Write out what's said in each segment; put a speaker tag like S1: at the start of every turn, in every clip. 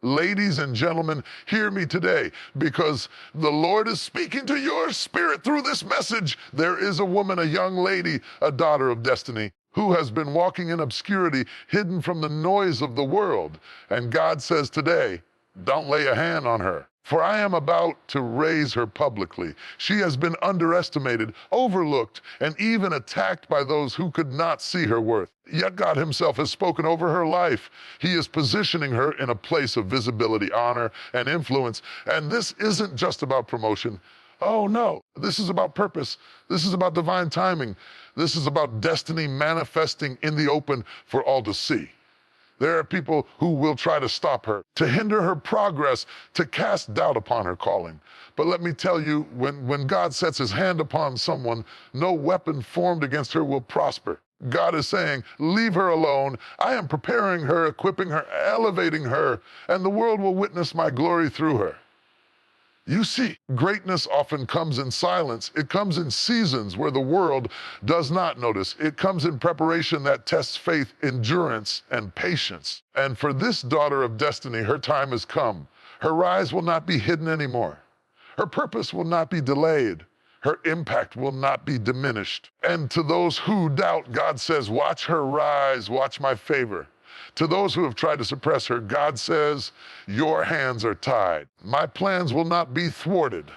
S1: Ladies and gentlemen, hear me today, because the Lord is speaking to your spirit through this message. There is a woman, a young lady, a daughter of destiny, who has been walking in obscurity, hidden from the noise of the world. And God says today, don't lay a hand on her, for I am about to raise her publicly. She has been underestimated, overlooked, and even attacked by those who could not see her worth. Yet God himself has spoken over her life. He is positioning her in a place of visibility, honor, and influence. And this isn't just about promotion. Oh no, this is about purpose. This is about divine timing. This is about destiny manifesting in the open for all to see. There are people who will try to stop her, to hinder her progress, to cast doubt upon her calling. But let me tell you, when God sets his hand upon someone, no weapon formed against her will prosper. God is saying, leave her alone. I am preparing her, equipping her, elevating her, and the world will witness my glory through her. You see, greatness often comes in silence. It comes in seasons where the world does not notice. It comes in preparation that tests faith, endurance, and patience. And for this daughter of destiny, her time has come. Her rise will not be hidden anymore. Her purpose will not be delayed. Her impact will not be diminished. And to those who doubt, God says, watch her rise, watch my favor. To those who have tried to suppress her, God says, your hands are tied. My plans will not be thwarted.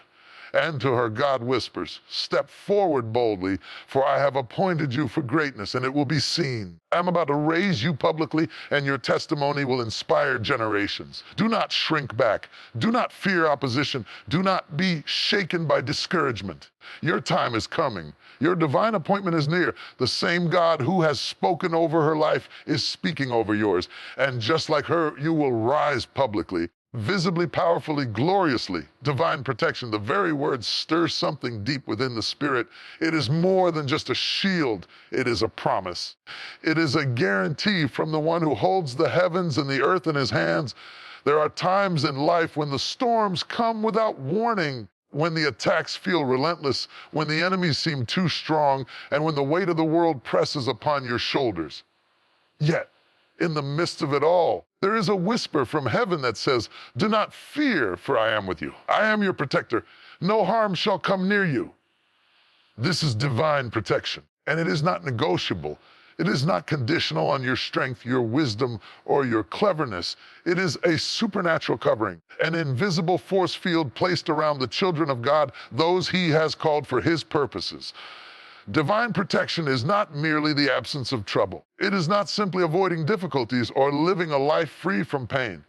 S1: And to her, God whispers, step forward boldly, for I have appointed you for greatness, and it will be seen. I'm about to raise you publicly, and your testimony will inspire generations. Do not shrink back. Do not fear opposition. Do not be shaken by discouragement. Your time is coming. Your divine appointment is near. The same God who has spoken over her life is speaking over yours. And just like her, you will rise publicly, visibly, powerfully, gloriously. Divine protection, the very word stirs something deep within the spirit. It is more than just a shield. It is a promise. It is a guarantee from the one who holds the heavens and the earth in his hands. There are times in life when the storms come without warning, when the attacks feel relentless, when the enemies seem too strong, and when the weight of the world presses upon your shoulders. Yet, in the midst of it all, there is a whisper from heaven that says, do not fear, for I am with you. I am your protector. No harm shall come near you. This is divine protection, and it is not negotiable. It is not conditional on your strength, your wisdom, or your cleverness. It is a supernatural covering, an invisible force field placed around the children of God, those he has called for his purposes. Divine protection is not merely the absence of trouble. It is not simply avoiding difficulties or living a life free from pain.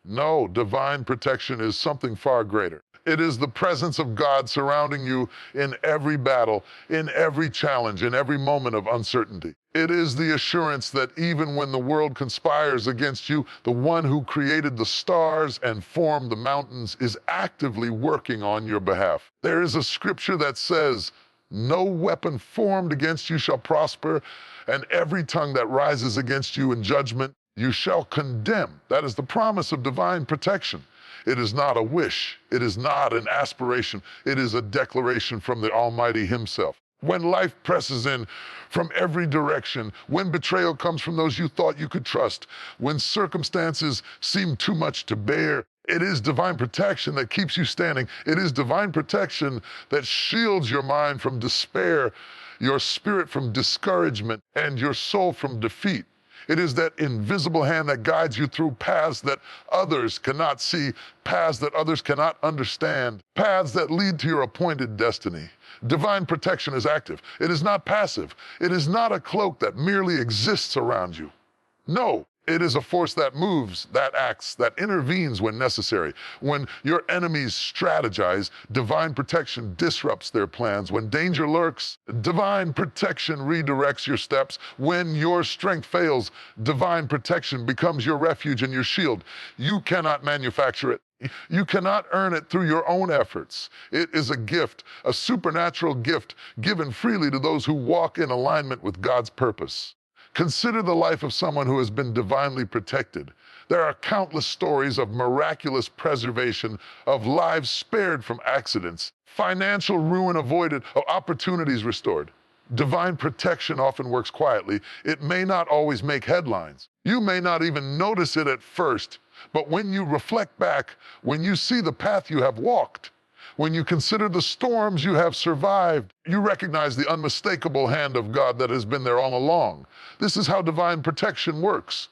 S1: No, divine protection is something far greater. It is the presence of God surrounding you in every battle, in every challenge, in every moment of uncertainty. It is the assurance that even when the world conspires against you, the one who created the stars and formed the mountains is actively working on your behalf. There is a scripture that says, no weapon formed against you shall prosper, and every tongue that rises against you in judgment, you shall condemn. That is the promise of divine protection. It is not a wish. It is not an aspiration. It is a declaration from the Almighty himself. When life presses in from every direction, when betrayal comes from those you thought you could trust, when circumstances seem too much to bear, it is divine protection that keeps you standing. It is divine protection that shields your mind from despair, your spirit from discouragement, and your soul from defeat. It is that invisible hand that guides you through paths that others cannot see, paths that others cannot understand, paths that lead to your appointed destiny. Divine protection is active. It is not passive. It is not a cloak that merely exists around you. No, it is a force that moves, that acts, that intervenes when necessary. When your enemies strategize, divine protection disrupts their plans. When danger lurks, divine protection redirects your steps. When your strength fails, divine protection becomes your refuge and your shield. You cannot manufacture it. You cannot earn it through your own efforts. It is a gift, a supernatural gift given freely to those who walk in alignment with God's purpose. Consider the life of someone who has been divinely protected. There are countless stories of miraculous preservation, of lives spared from accidents, financial ruin avoided, of opportunities restored. Divine protection often works quietly. It may not always make headlines. You may not even notice it at first, but when you reflect back, when you see the path you have walked, when you consider the storms you have survived, you recognize the unmistakable hand of God that has been there all along. This is how divine protection works,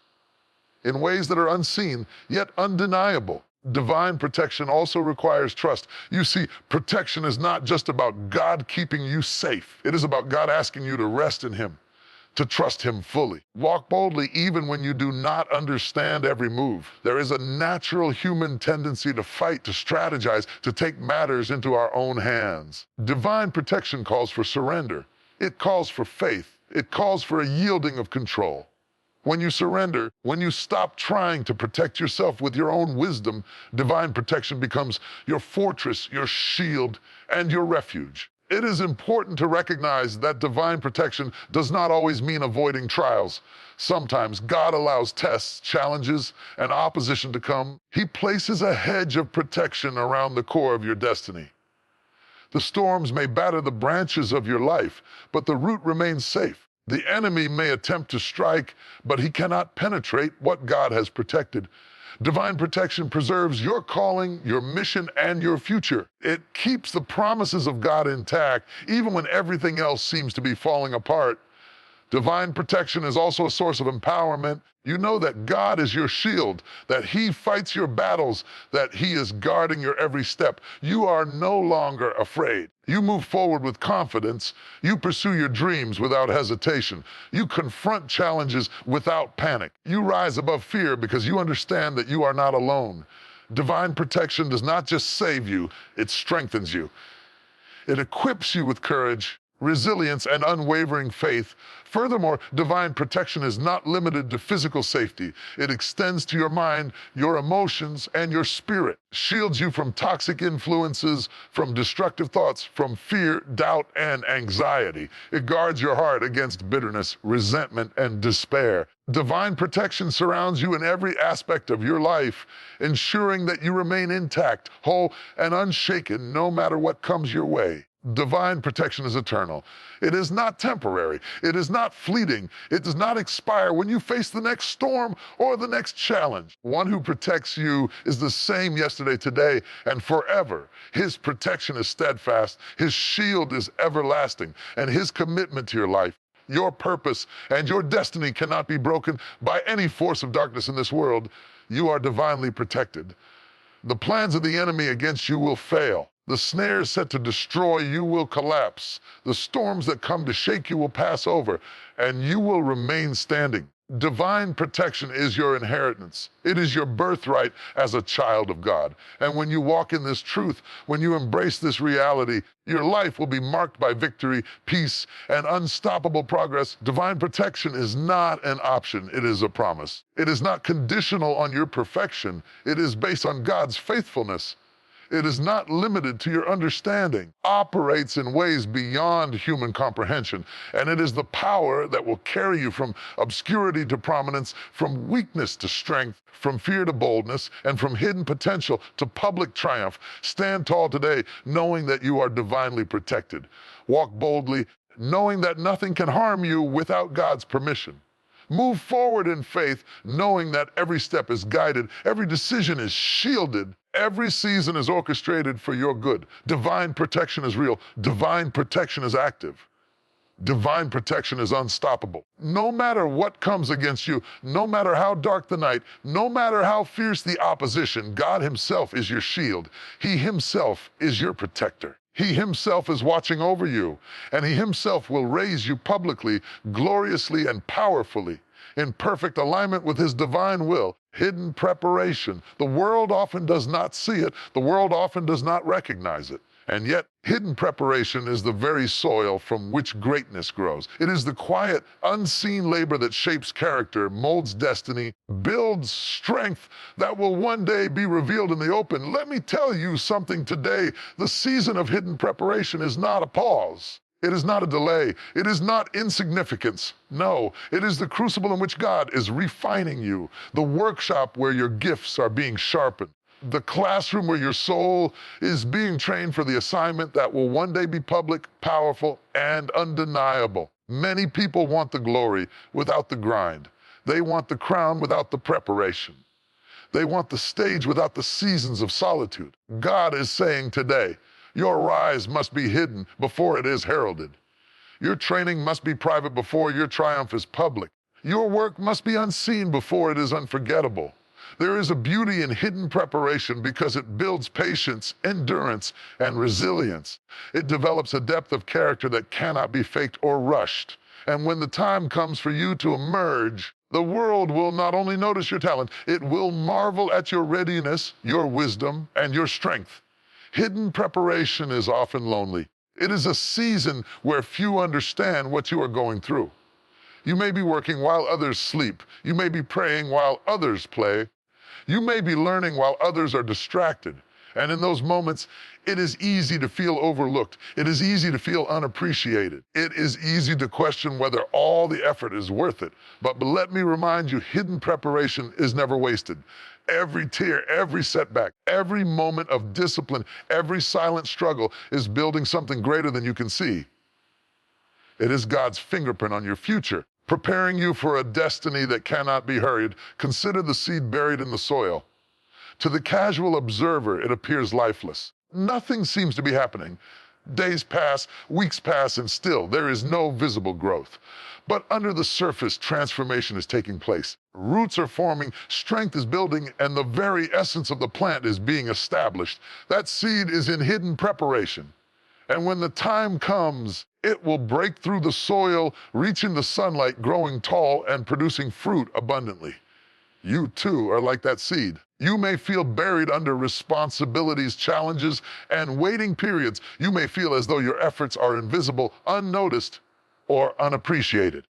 S1: in ways that are unseen, yet undeniable. Divine protection also requires trust. You see, protection is not just about God keeping you safe. It is about God asking you to rest in Him, to trust Him fully. Walk boldly even when you do not understand every move. There is a natural human tendency to fight, to strategize, to take matters into our own hands. Divine protection calls for surrender. It calls for faith. It calls for a yielding of control. When you surrender, when you stop trying to protect yourself with your own wisdom, divine protection becomes your fortress, your shield, and your refuge. It is important to recognize that divine protection does not always mean avoiding trials. Sometimes God allows tests, challenges, and opposition to come. He places a hedge of protection around the core of your destiny. The storms may batter the branches of your life, but the root remains safe. The enemy may attempt to strike, but he cannot penetrate what God has protected. Divine protection preserves your calling, your mission, and your future. It keeps the promises of God intact, even when everything else seems to be falling apart. Divine protection is also a source of empowerment. You know that God is your shield, that He fights your battles, that He is guarding your every step. You are no longer afraid. You move forward with confidence. You pursue your dreams without hesitation. You confront challenges without panic. You rise above fear because you understand that you are not alone. Divine protection does not just save you, it strengthens you. It equips you with courage, resilience, and unwavering faith. Furthermore, divine protection is not limited to physical safety. It extends to your mind, your emotions, and your spirit. Shields you from toxic influences, from destructive thoughts, from fear, doubt, and anxiety. It guards your heart against bitterness, resentment, and despair. Divine protection surrounds you in every aspect of your life, ensuring that you remain intact, whole, and unshaken no matter what comes your way. Divine protection is eternal. It is not temporary. It is not fleeting. It does not expire when you face the next storm or the next challenge. One who protects you is the same yesterday, today, and forever. His protection is steadfast. His shield is everlasting, and His commitment to your life, your purpose, and your destiny cannot be broken by any force of darkness in this world. You are divinely protected. The plans of the enemy against you will fail. The snares set to destroy you will collapse. The storms that come to shake you will pass over, and you will remain standing. Divine protection is your inheritance. It is your birthright as a child of God. And when you walk in this truth, when you embrace this reality, your life will be marked by victory, peace, and unstoppable progress. Divine protection is not an option, it is a promise. It is not conditional on your perfection. It is based on God's faithfulness. It is not limited to your understanding, operates in ways beyond human comprehension, and it is the power that will carry you from obscurity to prominence, from weakness to strength, from fear to boldness, and from hidden potential to public triumph. Stand tall today, knowing that you are divinely protected. Walk boldly, knowing that nothing can harm you without God's permission. Move forward in faith, knowing that every step is guided, every decision is shielded, every season is orchestrated for your good. Divine protection is real. Divine protection is active. Divine protection is unstoppable. No matter what comes against you, no matter how dark the night, no matter how fierce the opposition, God Himself is your shield. He Himself is your protector. He Himself is watching over you, and He Himself will raise you publicly, gloriously, and powerfully, in perfect alignment with His divine will. Hidden preparation. The world often does not see it. The world often does not recognize it. And yet, hidden preparation is the very soil from which greatness grows. It is the quiet, unseen labor that shapes character, molds destiny, builds strength that will one day be revealed in the open. Let me tell you something today. The season of hidden preparation is not a pause. It is not a delay. It is not insignificance. No, it is the crucible in which God is refining you, the workshop where your gifts are being sharpened. The classroom where your soul is being trained for the assignment that will one day be public, powerful, and undeniable. Many people want the glory without the grind. They want the crown without the preparation. They want the stage without the seasons of solitude. God is saying today, your rise must be hidden before it is heralded. Your training must be private before your triumph is public. Your work must be unseen before it is unforgettable. There is a beauty in hidden preparation because it builds patience, endurance, and resilience. It develops a depth of character that cannot be faked or rushed. And when the time comes for you to emerge, the world will not only notice your talent, it will marvel at your readiness, your wisdom, and your strength. Hidden preparation is often lonely. It is a season where few understand what you are going through. You may be working while others sleep. You may be praying while others play. You may be learning while others are distracted. And in those moments, it is easy to feel overlooked. It is easy to feel unappreciated. It is easy to question whether all the effort is worth it. But let me remind you, hidden preparation is never wasted. Every tear, every setback, every moment of discipline, every silent struggle is building something greater than you can see. It is God's fingerprint on your future, preparing you for a destiny that cannot be hurried. Consider the seed buried in the soil. To the casual observer, it appears lifeless. Nothing seems to be happening. Days pass, weeks pass, and still there is no visible growth. But under the surface, transformation is taking place. Roots are forming, strength is building, and the very essence of the plant is being established. That seed is in hidden preparation. And when the time comes, it will break through the soil, reaching the sunlight, growing tall, and producing fruit abundantly. You too are like that seed. You may feel buried under responsibilities, challenges, and waiting periods. You may feel as though your efforts are invisible, unnoticed, or unappreciated.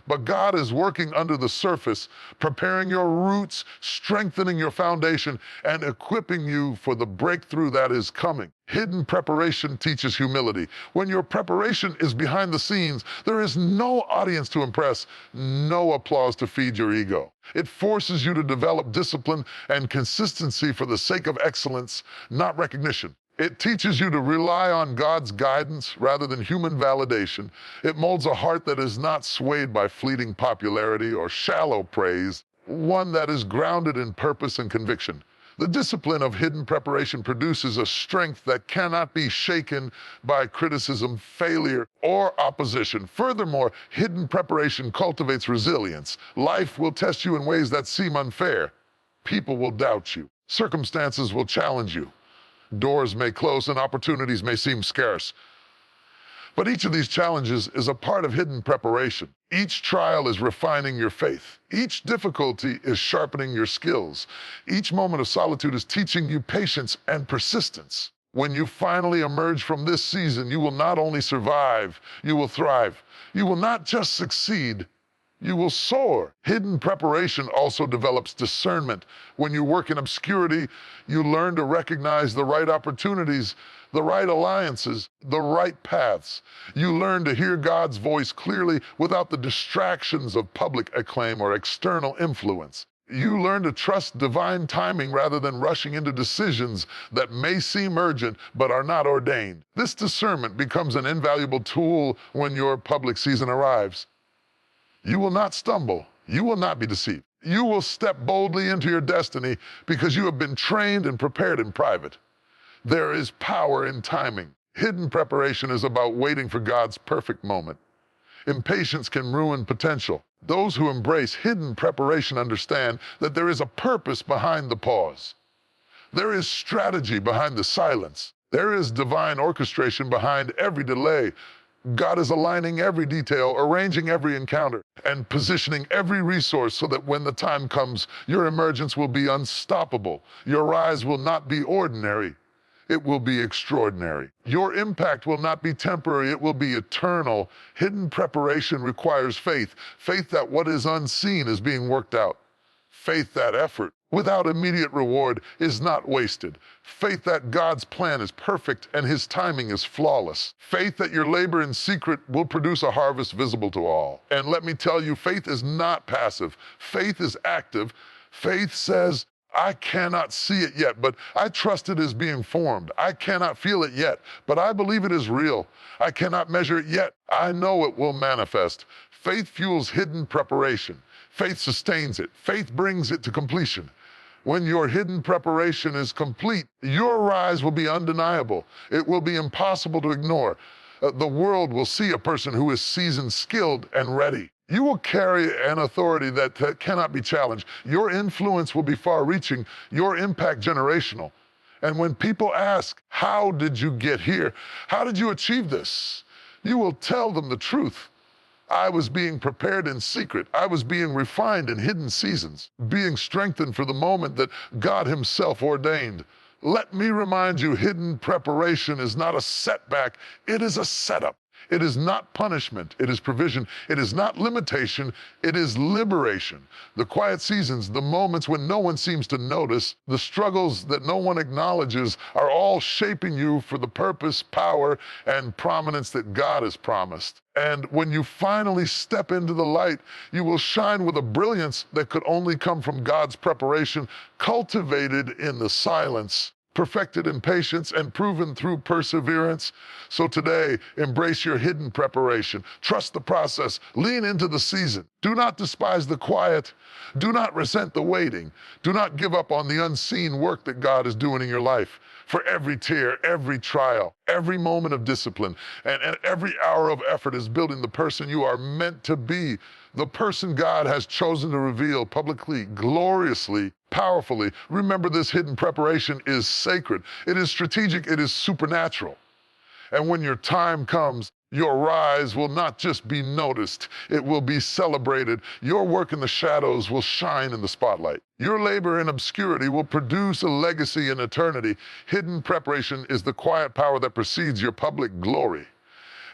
S1: But God is working under the surface, preparing your roots, strengthening your foundation, and equipping you for the breakthrough that is coming. Hidden preparation teaches humility. When your preparation is behind the scenes, there is no audience to impress, no applause to feed your ego. It forces you to develop discipline and consistency for the sake of excellence, not recognition. It teaches you to rely on God's guidance rather than human validation. It molds a heart that is not swayed by fleeting popularity or shallow praise, one that is grounded in purpose and conviction. The discipline of hidden preparation produces a strength that cannot be shaken by criticism, failure, or opposition. Furthermore, hidden preparation cultivates resilience. Life will test you in ways that seem unfair. People will doubt you. Circumstances will challenge you. Doors may close and opportunities may seem scarce. But each of these challenges is a part of hidden preparation. Each trial is refining your faith. Each difficulty is sharpening your skills. Each moment of solitude is teaching you patience and persistence. When you finally emerge from this season, you will not only survive, you will thrive. You will not just succeed, you will soar. Hidden preparation also develops discernment. When you work in obscurity, you learn to recognize the right opportunities, the right alliances, the right paths. You learn to hear God's voice clearly without the distractions of public acclaim or external influence. You learn to trust divine timing rather than rushing into decisions that may seem urgent but are not ordained. This discernment becomes an invaluable tool when your public season arrives. You will not stumble. You will not be deceived. You will step boldly into your destiny because you have been trained and prepared in private. There is power in timing. Hidden preparation is about waiting for God's perfect moment. Impatience can ruin potential. Those who embrace hidden preparation understand that there is a purpose behind the pause. There is strategy behind the silence. There is divine orchestration behind every delay. God is aligning every detail, arranging every encounter, and positioning every resource so that when the time comes, your emergence will be unstoppable. Your rise will not be ordinary. It will be extraordinary. Your impact will not be temporary, it will be eternal. Hidden preparation requires faith. Faith that what is unseen is being worked out. Faith that effort without immediate reward is not wasted. Faith that God's plan is perfect and His timing is flawless. Faith that your labor in secret will produce a harvest visible to all. And let me tell you, faith is not passive. Faith is active. Faith says, I cannot see it yet, but I trust it is being formed. I cannot feel it yet, but I believe it is real. I cannot measure it yet. I know it will manifest. Faith fuels hidden preparation. Faith sustains it. Faith brings it to completion. When your hidden preparation is complete, your rise will be undeniable. It will be impossible to ignore. The world will see a person who is seasoned, skilled, and ready. You will carry an authority that cannot be challenged. Your influence will be far-reaching, your impact generational. And when people ask, how did you get here? How did you achieve this? You will tell them the truth. I was being prepared in secret. I was being refined in hidden seasons, being strengthened for the moment that God Himself ordained. Let me remind you, hidden preparation is not a setback, it is a setup. It is not punishment, it is provision. It is not limitation, it is liberation. The quiet seasons, the moments when no one seems to notice, the struggles that no one acknowledges are all shaping you for the purpose, power, and prominence that God has promised. And when you finally step into the light, you will shine with a brilliance that could only come from God's preparation, cultivated in the silence, perfected in patience, and proven through perseverance. So today, embrace your hidden preparation. Trust the process. Lean into the season. Do not despise the quiet. Do not resent the waiting. Do not give up on the unseen work that God is doing in your life. For every tear, every trial, every moment of discipline, and every hour of effort is building the person you are meant to be, the person God has chosen to reveal publicly, gloriously, powerfully. Remember, this hidden preparation is sacred. It is strategic. It is supernatural. And when your time comes, your rise will not just be noticed, it will be celebrated. Your work in the shadows will shine in the spotlight. Your labor in obscurity will produce a legacy in eternity. Hidden preparation is the quiet power that precedes your public glory.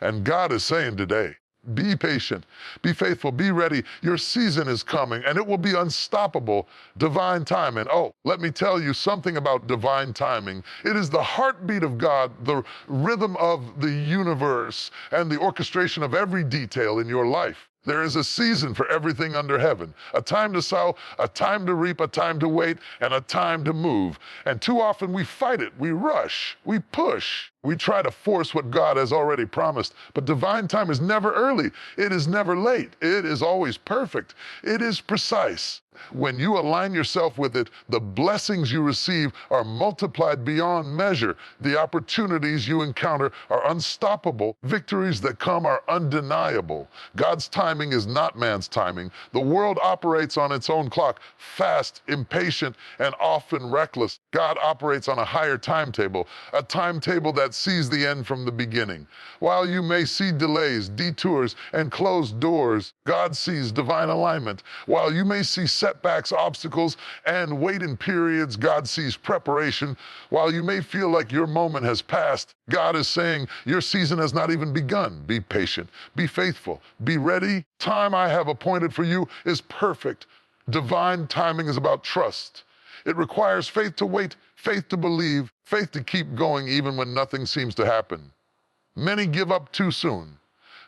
S1: And God is saying today, be patient, be faithful, be ready. Your season is coming, and it will be unstoppable. Divine timing. Oh, let me tell you something about divine timing. It is the heartbeat of God, the rhythm of the universe, and the orchestration of every detail in your life. There is a season for everything under heaven, a time to sow, a time to reap, a time to wait, and a time to move. And too often we fight it, we rush, we push, we try to force what God has already promised. But divine time is never early, it is never late, it is always perfect, it is precise. When you align yourself with it, the blessings you receive are multiplied beyond measure. The opportunities you encounter are unstoppable. Victories that come are undeniable. God's timing is not man's timing. The world operates on its own clock, fast, impatient, and often reckless. God operates on a higher timetable, a timetable that sees the end from the beginning. While you may see delays, detours, and closed doors, God sees divine alignment. While you may see setbacks, obstacles, and waiting periods, God sees preparation. While you may feel like your moment has passed, God is saying your season has not even begun. Be patient, be faithful, be ready. Time I have appointed for you is perfect. Divine timing is about trust. It requires faith to wait, faith to believe, faith to keep going even when nothing seems to happen. Many give up too soon.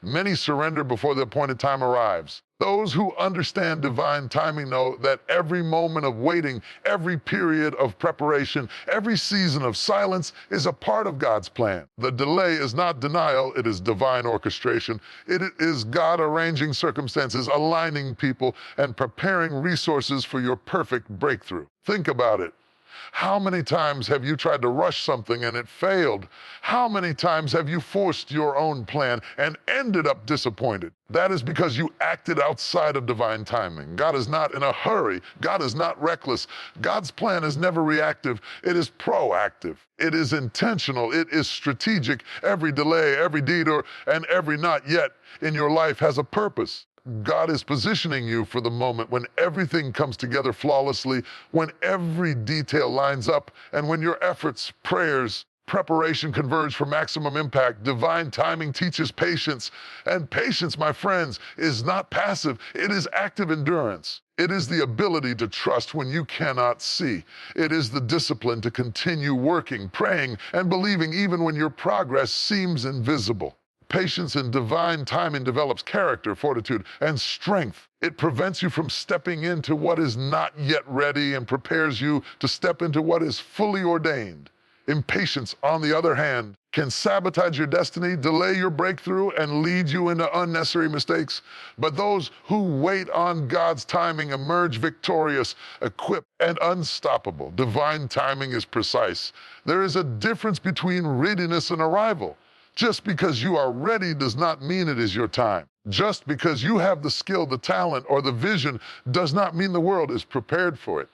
S1: Many surrender before the appointed time arrives. Those who understand divine timing know that every moment of waiting, every period of preparation, every season of silence is a part of God's plan. The delay is not denial, it is divine orchestration. It is God arranging circumstances, aligning people, and preparing resources for your perfect breakthrough. Think about it. How many times have you tried to rush something and it failed? How many times have you forced your own plan and ended up disappointed? That is because you acted outside of divine timing. God is not in a hurry. God is not reckless. God's plan is never reactive. It is proactive. It is intentional. It is strategic. Every delay, every detour, and every not yet in your life has a purpose. God is positioning you for the moment when everything comes together flawlessly, when every detail lines up, and when your efforts, prayers, preparation converge for maximum impact. Divine timing teaches patience. And patience, my friends, is not passive. It is active endurance. It is the ability to trust when you cannot see. It is the discipline to continue working, praying, and believing even when your progress seems invisible. Patience in divine timing develops character, fortitude, and strength. It prevents you from stepping into what is not yet ready and prepares you to step into what is fully ordained. Impatience, on the other hand, can sabotage your destiny, delay your breakthrough, and lead you into unnecessary mistakes. But those who wait on God's timing emerge victorious, equipped, and unstoppable. Divine timing is precise. There is a difference between readiness and arrival. Just because you are ready does not mean it is your time. Just because you have the skill, the talent, or the vision does not mean the world is prepared for it.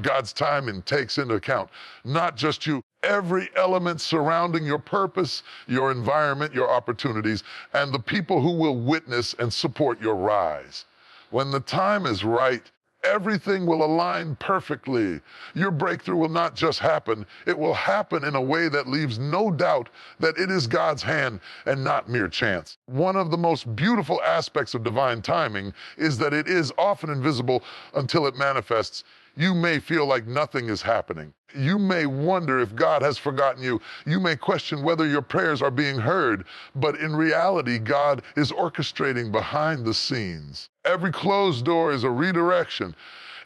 S1: God's timing takes into account not just you, every element surrounding your purpose, your environment, your opportunities, and the people who will witness and support your rise. When the time is right, everything will align perfectly. Your breakthrough will not just happen, it will happen in a way that leaves no doubt that it is God's hand and not mere chance. One of the most beautiful aspects of divine timing is that it is often invisible until it manifests. You may feel like nothing is happening. You may wonder if God has forgotten you. You may question whether your prayers are being heard. But in reality, God is orchestrating behind the scenes. Every closed door is a redirection.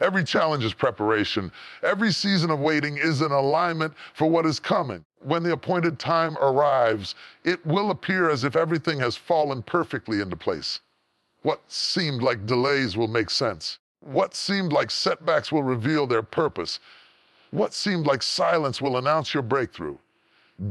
S1: Every challenge is preparation. Every season of waiting is an alignment for what is coming. When the appointed time arrives, it will appear as if everything has fallen perfectly into place. What seemed like delays will make sense. What seemed like setbacks will reveal their purpose. What seemed like silence will announce your breakthrough.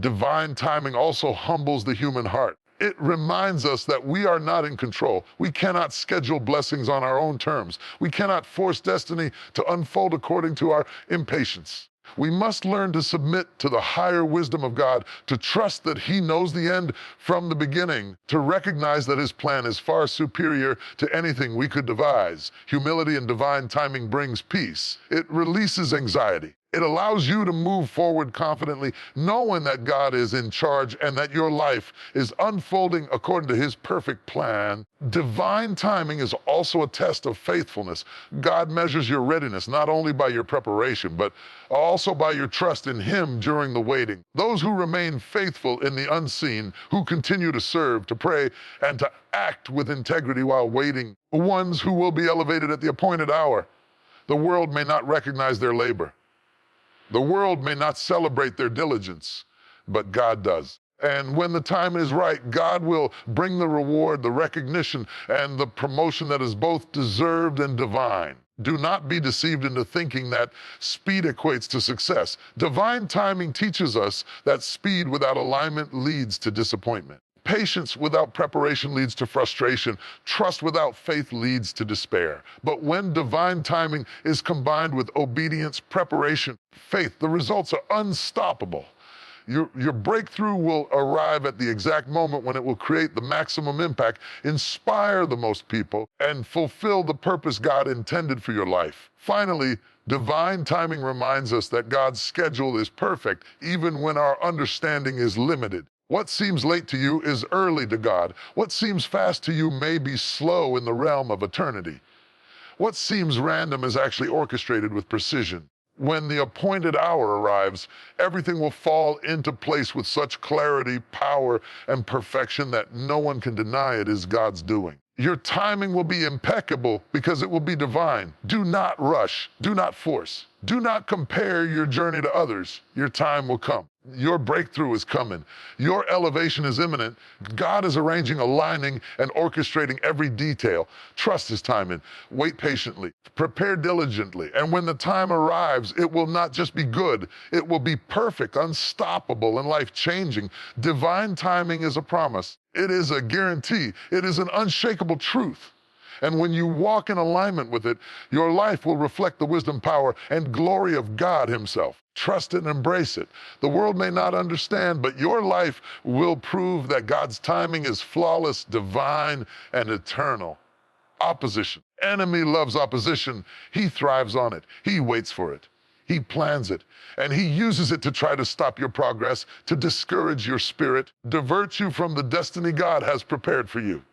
S1: Divine timing also humbles the human heart. It reminds us that we are not in control. We cannot schedule blessings on our own terms. We cannot force destiny to unfold according to our impatience. We must learn to submit to the higher wisdom of God, to trust that He knows the end from the beginning, to recognize that His plan is far superior to anything we could devise. Humility and divine timing brings peace. It releases anxiety. It allows you to move forward confidently, knowing that God is in charge and that your life is unfolding according to His perfect plan. Divine timing is also a test of faithfulness. God measures your readiness not only by your preparation, but also by your trust in Him during the waiting. Those who remain faithful in the unseen, who continue to serve, to pray, and to act with integrity while waiting, the ones who will be elevated at the appointed hour. The world may not recognize their labor. The world may not celebrate their diligence, but God does. And when the time is right, God will bring the reward, the recognition, and the promotion that is both deserved and divine. Do not be deceived into thinking that speed equates to success. Divine timing teaches us that speed without alignment leads to disappointment. Patience without preparation leads to frustration. Trust without faith leads to despair. But when divine timing is combined with obedience, preparation, faith, the results are unstoppable. Your breakthrough will arrive at the exact moment when it will create the maximum impact, inspire the most people, and fulfill the purpose God intended for your life. Finally, divine timing reminds us that God's schedule is perfect, even when our understanding is limited. What seems late to you is early to God. What seems fast to you may be slow in the realm of eternity. What seems random is actually orchestrated with precision. When the appointed hour arrives, everything will fall into place with such clarity, power, and perfection that no one can deny it is God's doing. Your timing will be impeccable because it will be divine. Do not rush. Do not force. Do not compare your journey to others. Your time will come. Your breakthrough is coming. Your elevation is imminent. God is arranging, aligning, and orchestrating every detail. Trust His timing. Wait patiently. Prepare diligently. And when the time arrives, it will not just be good. It will be perfect, unstoppable, and life-changing. Divine timing is a promise. It is a guarantee. It is an unshakable truth. And when you walk in alignment with it, your life will reflect the wisdom, power, and glory of God Himself. Trust it and embrace it. The world may not understand, but your life will prove that God's timing is flawless, divine, and eternal. Opposition. Enemy loves opposition. He thrives on it. He waits for it. He plans it, and he uses it to try to stop your progress, to discourage your spirit, divert you from the destiny God has prepared for you.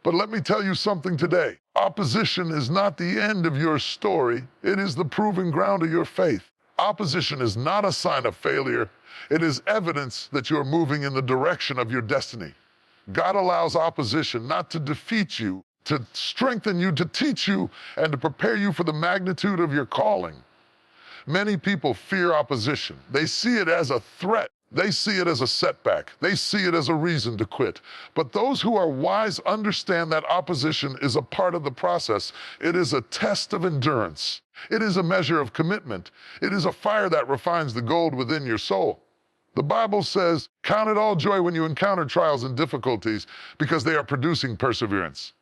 S1: But let me tell you something today. Opposition is not the end of your story. It is the proving ground of your faith. Opposition is not a sign of failure. It is evidence that you are moving in the direction of your destiny. God allows opposition not to defeat you, to strengthen you, to teach you, and to prepare you for the magnitude of your calling. Many people fear opposition. They see it as a threat. They see it as a setback. They see it as a reason to quit. But those who are wise understand that opposition is a part of the process. It is a test of endurance. It is a measure of commitment. It is a fire that refines the gold within your soul. The Bible says, "Count it all joy when you encounter trials and difficulties, because they are producing perseverance."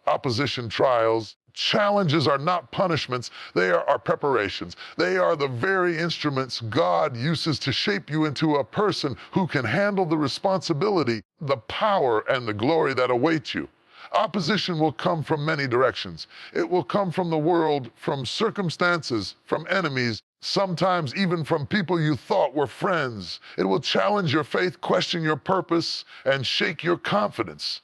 S1: Opposition, trials, challenges are not punishments. They are our preparations. They are the very instruments God uses to shape you into a person who can handle the responsibility, the power, and the glory that await you. Opposition will come from many directions. It will come from the world, from circumstances, from enemies, sometimes even from people you thought were friends. It will challenge your faith, question your purpose, and shake your confidence.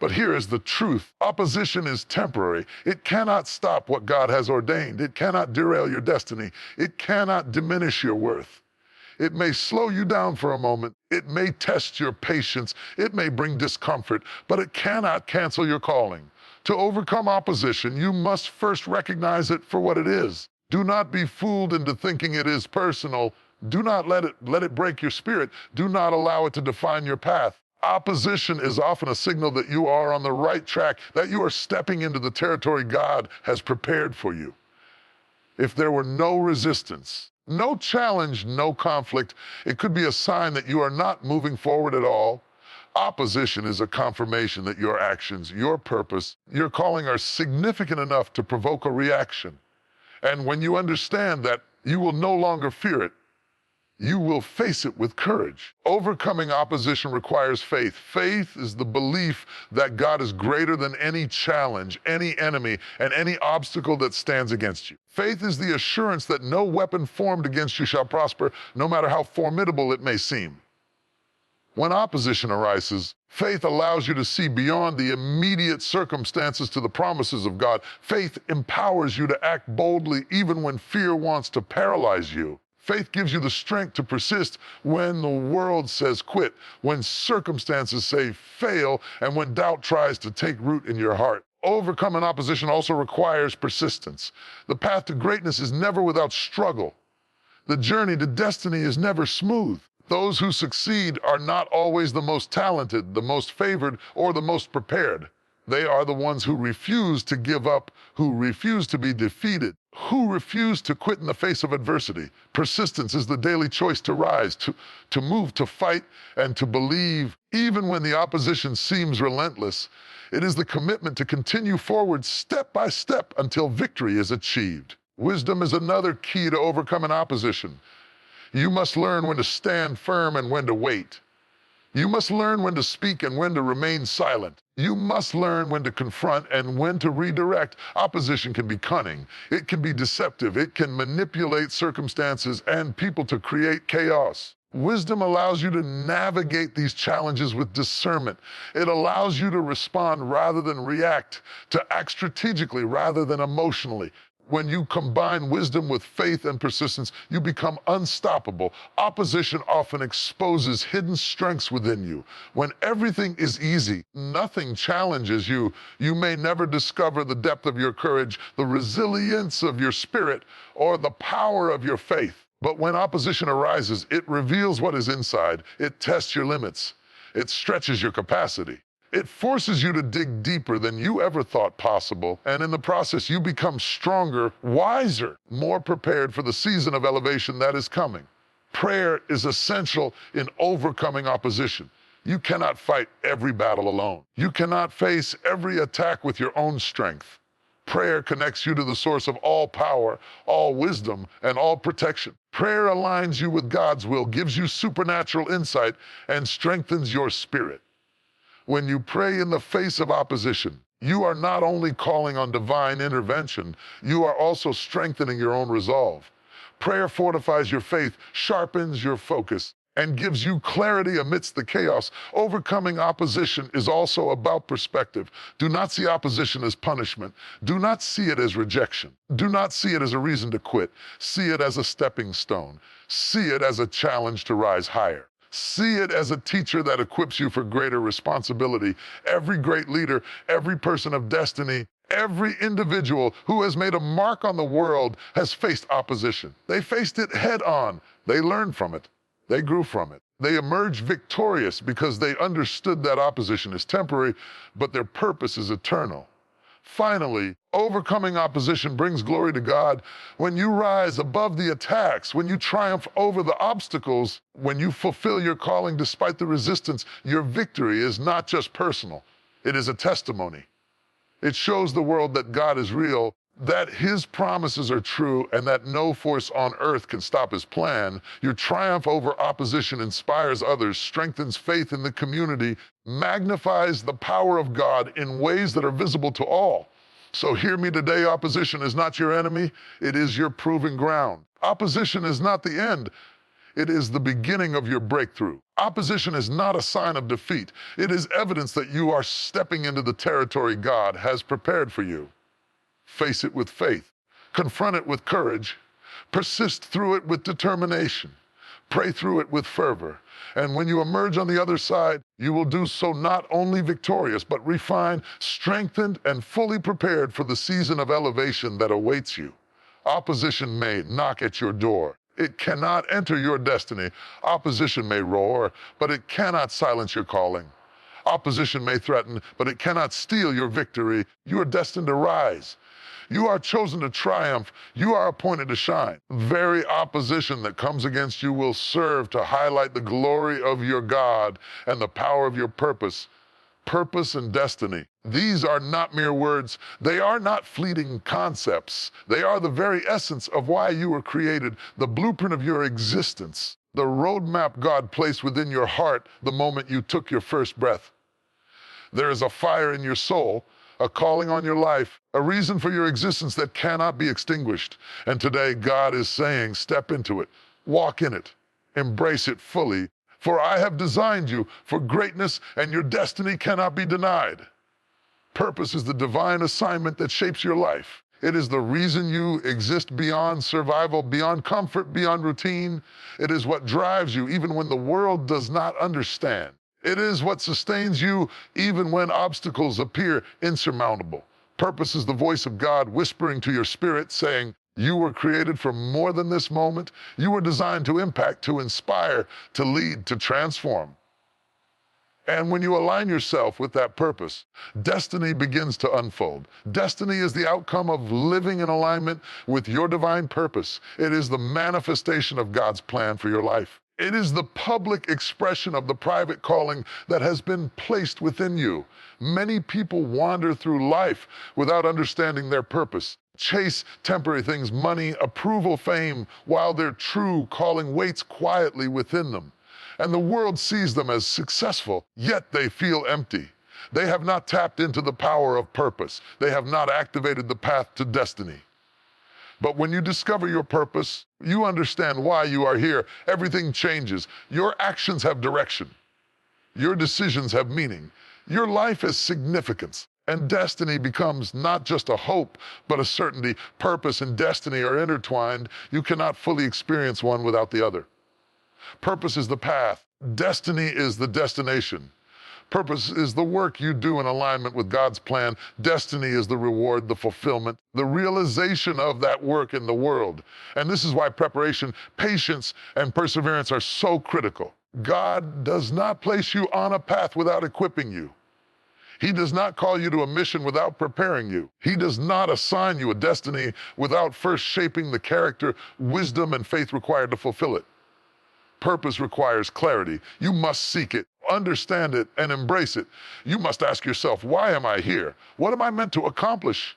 S1: But here is the truth. Opposition is temporary. It cannot stop what God has ordained. It cannot derail your destiny. It cannot diminish your worth. It may slow you down for a moment. It may test your patience. It may bring discomfort, but it cannot cancel your calling. To overcome opposition, you must first recognize it for what it is. Do not be fooled into thinking it is personal. Do not let it break your spirit. Do not allow it to define your path. Opposition is often a signal that you are on the right track, that you are stepping into the territory God has prepared for you. If there were no resistance, no challenge, no conflict, it could be a sign that you are not moving forward at all. Opposition is a confirmation that your actions, your purpose, your calling are significant enough to provoke a reaction. And when you understand that, you will no longer fear it. You will face it with courage. Overcoming opposition requires faith. Faith is the belief that God is greater than any challenge, any enemy, and any obstacle that stands against you. Faith is the assurance that no weapon formed against you shall prosper, no matter how formidable it may seem. When opposition arises, faith allows you to see beyond the immediate circumstances to the promises of God. Faith empowers you to act boldly even when fear wants to paralyze you. Faith gives you the strength to persist when the world says quit, when circumstances say fail, and when doubt tries to take root in your heart. Overcoming opposition also requires persistence. The path to greatness is never without struggle. The journey to destiny is never smooth. Those who succeed are not always the most talented, the most favored, or the most prepared. They are the ones who refuse to give up, who refuse to be defeated, who refuse to quit in the face of adversity. Persistence is the daily choice to rise, to move, to fight, and to believe, even when the opposition seems relentless. It is the commitment to continue forward step by step until victory is achieved. Wisdom is another key to overcoming opposition. You must learn when to stand firm and when to wait. You must learn when to speak and when to remain silent. You must learn when to confront and when to redirect. Opposition can be cunning. It can be deceptive. It can manipulate circumstances and people to create chaos. Wisdom allows you to navigate these challenges with discernment. It allows you to respond rather than react, to act strategically rather than emotionally. When you combine wisdom with faith and persistence, you become unstoppable. Opposition often exposes hidden strengths within you. When everything is easy, nothing challenges you. You may never discover the depth of your courage, the resilience of your spirit, or the power of your faith. But when opposition arises, it reveals what is inside. It tests your limits. It stretches your capacity. It forces you to dig deeper than you ever thought possible, and in the process, you become stronger, wiser, more prepared for the season of elevation that is coming. Prayer is essential in overcoming opposition. You cannot fight every battle alone. You cannot face every attack with your own strength. Prayer connects you to the source of all power, all wisdom, and all protection. Prayer aligns you with God's will, gives you supernatural insight, and strengthens your spirit. When you pray in the face of opposition, you are not only calling on divine intervention, you are also strengthening your own resolve. Prayer fortifies your faith, sharpens your focus, and gives you clarity amidst the chaos. Overcoming opposition is also about perspective. Do not see opposition as punishment. Do not see it as rejection. Do not see it as a reason to quit. See it as a stepping stone. See it as a challenge to rise higher. See it as a teacher that equips you for greater responsibility. Every great leader, every person of destiny, every individual who has made a mark on the world has faced opposition. They faced it head on. They learned from it. They grew from it. They emerged victorious because they understood that opposition is temporary, but their purpose is eternal. Finally, overcoming opposition brings glory to God. When you rise above the attacks, when you triumph over the obstacles, when you fulfill your calling despite the resistance, your victory is not just personal. It is a testimony. It shows the world that God is real, that His promises are true, and that no force on earth can stop His plan. Your triumph over opposition inspires others, strengthens faith in the community, magnifies the power of God in ways that are visible to all. So hear me today, opposition is not your enemy, it is your proving ground. Opposition is not the end. It is the beginning of your breakthrough. Opposition is not a sign of defeat. It is evidence that you are stepping into the territory God has prepared for you. Face it with faith. Confront it with courage. Persist through it with determination. Pray through it with fervor. And when you emerge on the other side, you will do so not only victorious, but refined, strengthened, and fully prepared for the season of elevation that awaits you. Opposition may knock at your door. It cannot enter your destiny. Opposition may roar, but it cannot silence your calling. Opposition may threaten, but it cannot steal your victory. You are destined to rise. You are chosen to triumph. You are appointed to shine. Very opposition that comes against you will serve to highlight the glory of your God and the power of your purpose. Purpose and destiny. These are not mere words. They are not fleeting concepts. They are the very essence of why you were created, the blueprint of your existence, the roadmap God placed within your heart the moment you took your first breath. There is a fire in your soul, a calling on your life, a reason for your existence that cannot be extinguished. And today God is saying, step into it, walk in it, embrace it fully. For I have designed you for greatness, and your destiny cannot be denied. Purpose is the divine assignment that shapes your life. It is the reason you exist beyond survival, beyond comfort, beyond routine. It is what drives you even when the world does not understand. It is what sustains you even when obstacles appear insurmountable. Purpose is the voice of God whispering to your spirit, saying, you were created for more than this moment. You were designed to impact, to inspire, to lead, to transform. And when you align yourself with that purpose, destiny begins to unfold. Destiny is the outcome of living in alignment with your divine purpose. It is the manifestation of God's plan for your life. It is the public expression of the private calling that has been placed within you. Many people wander through life without understanding their purpose. Chase temporary things, money, approval, fame, while their true calling waits quietly within them. And the world sees them as successful, yet they feel empty. They have not tapped into the power of purpose. They have not activated the path to destiny. But when you discover your purpose, you understand why you are here. Everything changes. Your actions have direction. Your decisions have meaning. Your life has significance. And destiny becomes not just a hope, but a certainty. Purpose and destiny are intertwined. You cannot fully experience one without the other. Purpose is the path. Destiny is the destination. Purpose is the work you do in alignment with God's plan. Destiny is the reward, the fulfillment, the realization of that work in the world. And this is why preparation, patience, and perseverance are so critical. God does not place you on a path without equipping you. He does not call you to a mission without preparing you. He does not assign you a destiny without first shaping the character, wisdom, and faith required to fulfill it. Purpose requires clarity. You must seek it, understand it, and embrace it. You must ask yourself, why am I here? What am I meant to accomplish?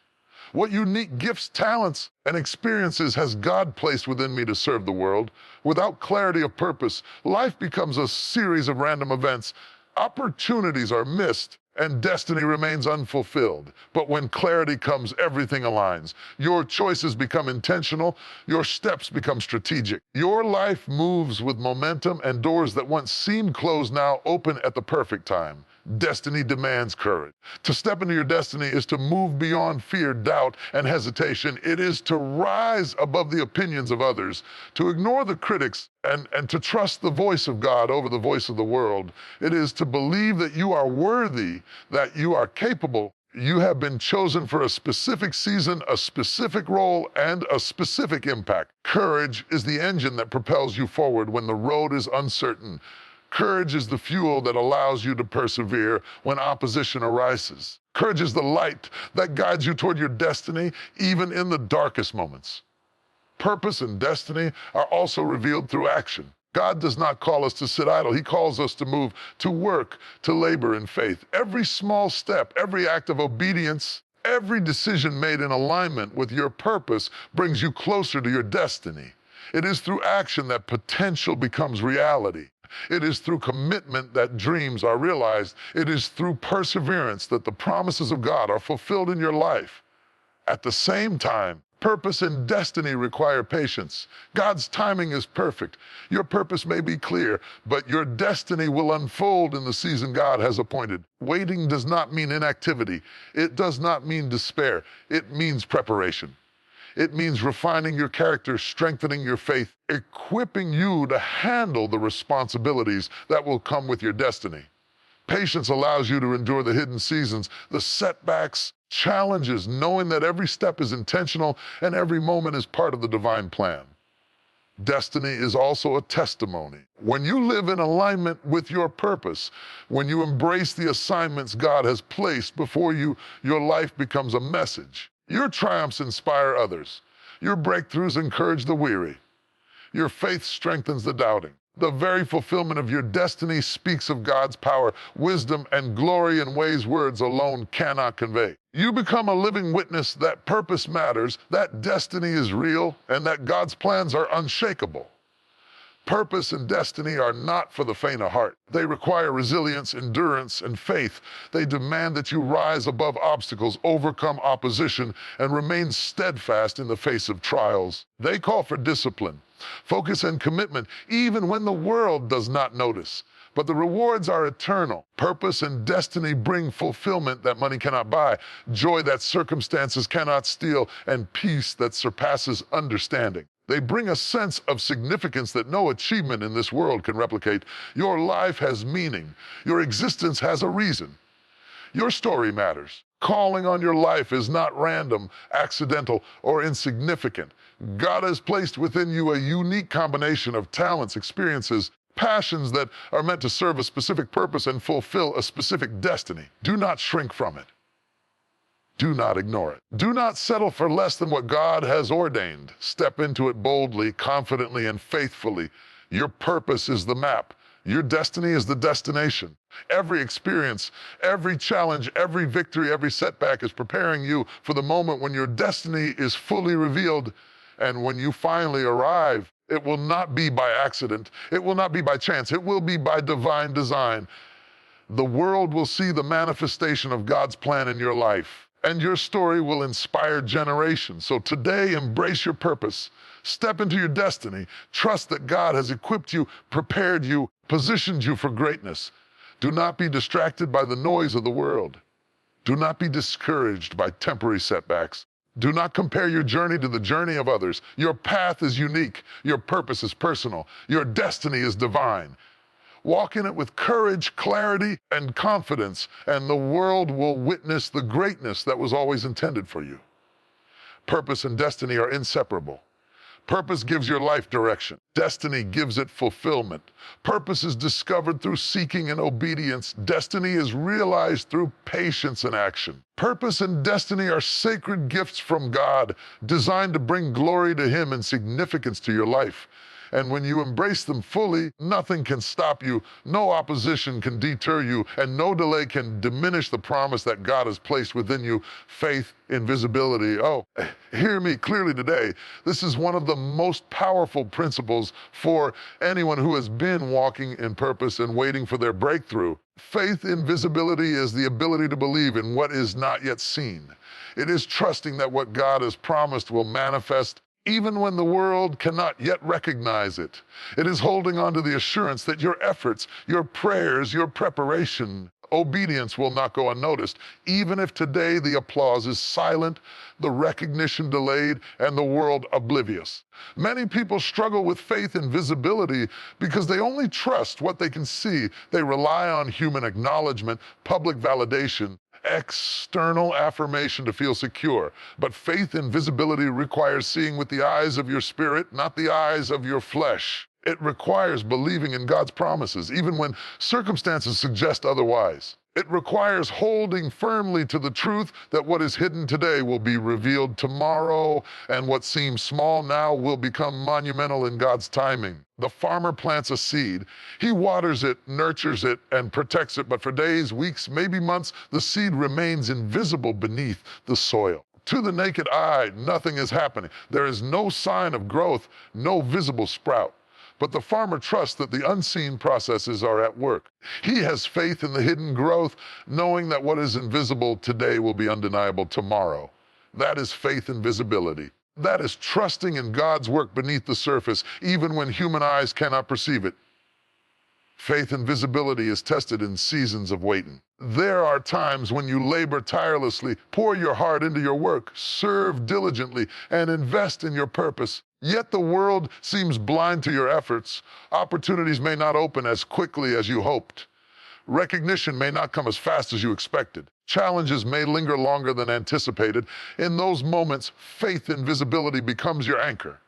S1: What unique gifts, talents, and experiences has God placed within me to serve the world? Without clarity of purpose, life becomes a series of random events. Opportunities are missed, and destiny remains unfulfilled. But when clarity comes, everything aligns. Your choices become intentional, your steps become strategic. Your life moves with momentum, and doors that once seemed closed now open at the perfect time. Destiny demands courage. To step into your destiny is to move beyond fear, doubt, and hesitation. It is to rise above the opinions of others, to ignore the critics, and to trust the voice of God over the voice of the world. It is to believe that you are worthy, that you are capable. You have been chosen for a specific season, a specific role, and a specific impact. Courage is the engine that propels you forward when the road is uncertain. Courage is the fuel that allows you to persevere when opposition arises. Courage is the light that guides you toward your destiny, even in the darkest moments. Purpose and destiny are also revealed through action. God does not call us to sit idle. He calls us to move, to work, to labor in faith. Every small step, every act of obedience, every decision made in alignment with your purpose brings you closer to your destiny. It is through action that potential becomes reality. It is through commitment that dreams are realized. It is through perseverance that the promises of God are fulfilled in your life. At the same time, purpose and destiny require patience. God's timing is perfect. Your purpose may be clear, but your destiny will unfold in the season God has appointed. Waiting does not mean inactivity. It does not mean despair. It means preparation. It means refining your character, strengthening your faith, equipping you to handle the responsibilities that will come with your destiny. Patience allows you to endure the hidden seasons, the setbacks, challenges, knowing that every step is intentional and every moment is part of the divine plan. Destiny is also a testimony. When you live in alignment with your purpose, when you embrace the assignments God has placed before you, your life becomes a message. Your triumphs inspire others. Your breakthroughs encourage the weary. Your faith strengthens the doubting. The very fulfillment of your destiny speaks of God's power, wisdom, and glory in ways words alone cannot convey. You become a living witness that purpose matters, that destiny is real, and that God's plans are unshakable. Purpose and destiny are not for the faint of heart. They require resilience, endurance, and faith. They demand that you rise above obstacles, overcome opposition, and remain steadfast in the face of trials. They call for discipline, focus, and commitment, even when the world does not notice. But the rewards are eternal. Purpose and destiny bring fulfillment that money cannot buy, joy that circumstances cannot steal, and peace that surpasses understanding. They bring a sense of significance that no achievement in this world can replicate. Your life has meaning. Your existence has a reason. Your story matters. Calling on your life is not random, accidental, or insignificant. God has placed within you a unique combination of talents, experiences, passions that are meant to serve a specific purpose and fulfill a specific destiny. Do not shrink from it. Do not ignore it. Do not settle for less than what God has ordained. Step into it boldly, confidently, and faithfully. Your purpose is the map. Your destiny is the destination. Every experience, every challenge, every victory, every setback is preparing you for the moment when your destiny is fully revealed. And when you finally arrive, it will not be by accident. It will not be by chance. It will be by divine design. The world will see the manifestation of God's plan in your life, and your story will inspire generations. So today, embrace your purpose. Step into your destiny. Trust that God has equipped you, prepared you, positioned you for greatness. Do not be distracted by the noise of the world. Do not be discouraged by temporary setbacks. Do not compare your journey to the journey of others. Your path is unique. Your purpose is personal. Your destiny is divine. Walk in it with courage, clarity, and confidence, and the world will witness the greatness that was always intended for you. Purpose and destiny are inseparable. Purpose gives your life direction. Destiny gives it fulfillment. Purpose is discovered through seeking and obedience. Destiny is realized through patience and action. Purpose and destiny are sacred gifts from God, designed to bring glory to Him and significance to your life. And when you embrace them fully, nothing can stop you, no opposition can deter you, and no delay can diminish the promise that God has placed within you. Faith, invisibility. Oh, hear me clearly today. This is one of the most powerful principles for anyone who has been walking in purpose and waiting for their breakthrough. Faith in visibility is the ability to believe in what is not yet seen. It is trusting that what God has promised will manifest even when the world cannot yet recognize it. It is holding on to the assurance that your efforts, your prayers, your preparation, obedience will not go unnoticed, even if today the applause is silent, the recognition delayed, and the world oblivious. Many people struggle with faith in visibility because they only trust what they can see. They rely on human acknowledgement, public validation, external affirmation to feel secure. But faith in visibility requires seeing with the eyes of your spirit, not the eyes of your flesh. It requires believing in God's promises, even when circumstances suggest otherwise. It requires holding firmly to the truth that what is hidden today will be revealed tomorrow, and what seems small now will become monumental in God's timing. The farmer plants a seed. He waters it, nurtures it, and protects it, but for days, weeks, maybe months, the seed remains invisible beneath the soil. To the naked eye, nothing is happening. There is no sign of growth, no visible sprout. But the farmer trusts that the unseen processes are at work. He has faith in the hidden growth, knowing that what is invisible today will be undeniable tomorrow. That is faith in visibility. That is trusting in God's work beneath the surface, even when human eyes cannot perceive it. Faith in visibility is tested in seasons of waiting. There are times when you labor tirelessly, pour your heart into your work, serve diligently, and invest in your purpose. Yet the world seems blind to your efforts. Opportunities may not open as quickly as you hoped. Recognition may not come as fast as you expected. Challenges may linger longer than anticipated. In those moments, faith in visibility becomes your anchor.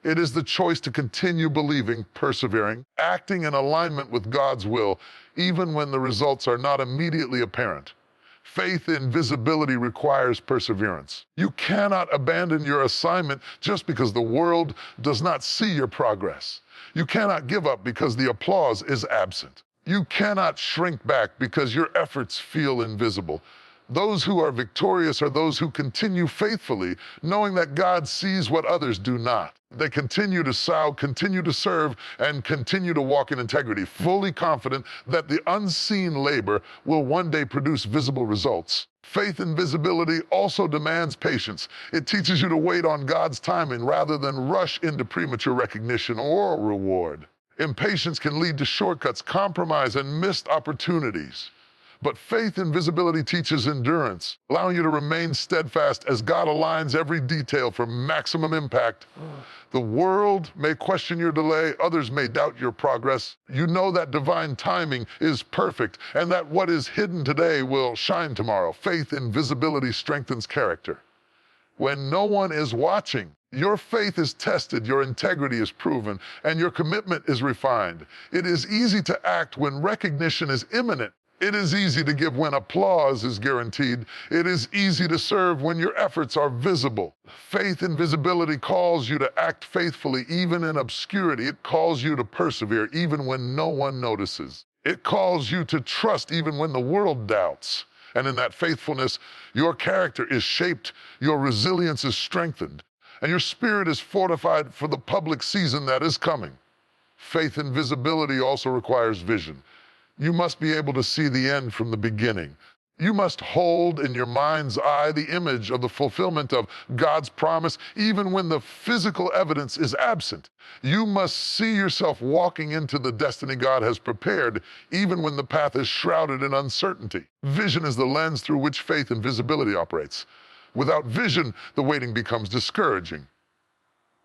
S1: It is the choice to continue believing, persevering, acting in alignment with God's will, even when the results are not immediately apparent. Faith in visibility requires perseverance. You cannot abandon your assignment just because the world does not see your progress. You cannot give up because the applause is absent. You cannot shrink back because your efforts feel invisible. Those who are victorious are those who continue faithfully, knowing that God sees what others do not. They continue to sow, continue to serve, and continue to walk in integrity, fully confident that the unseen labor will one day produce visible results. Faith in visibility also demands patience. It teaches you to wait on God's timing rather than rush into premature recognition or reward. Impatience can lead to shortcuts, compromise, and missed opportunities. But faith in visibility teaches endurance, allowing you to remain steadfast as God aligns every detail for maximum impact. The world may question your delay, others may doubt your progress. You know that divine timing is perfect and that what is hidden today will shine tomorrow. Faith in visibility strengthens character. When no one is watching, your faith is tested, your integrity is proven, and your commitment is refined. It is easy to act when recognition is imminent. It is easy to give when applause is guaranteed. It is easy to serve when your efforts are visible. Faith in visibility calls you to act faithfully even in obscurity. It calls you to persevere even when no one notices. It calls you to trust even when the world doubts. And in that faithfulness, your character is shaped, your resilience is strengthened, and your spirit is fortified for the public season that is coming. Faith in visibility also requires vision. You must be able to see the end from the beginning. You must hold in your mind's eye the image of the fulfillment of God's promise, even when the physical evidence is absent. You must see yourself walking into the destiny God has prepared, even when the path is shrouded in uncertainty. Vision is the lens through which faith and visibility operates. Without vision, the waiting becomes discouraging.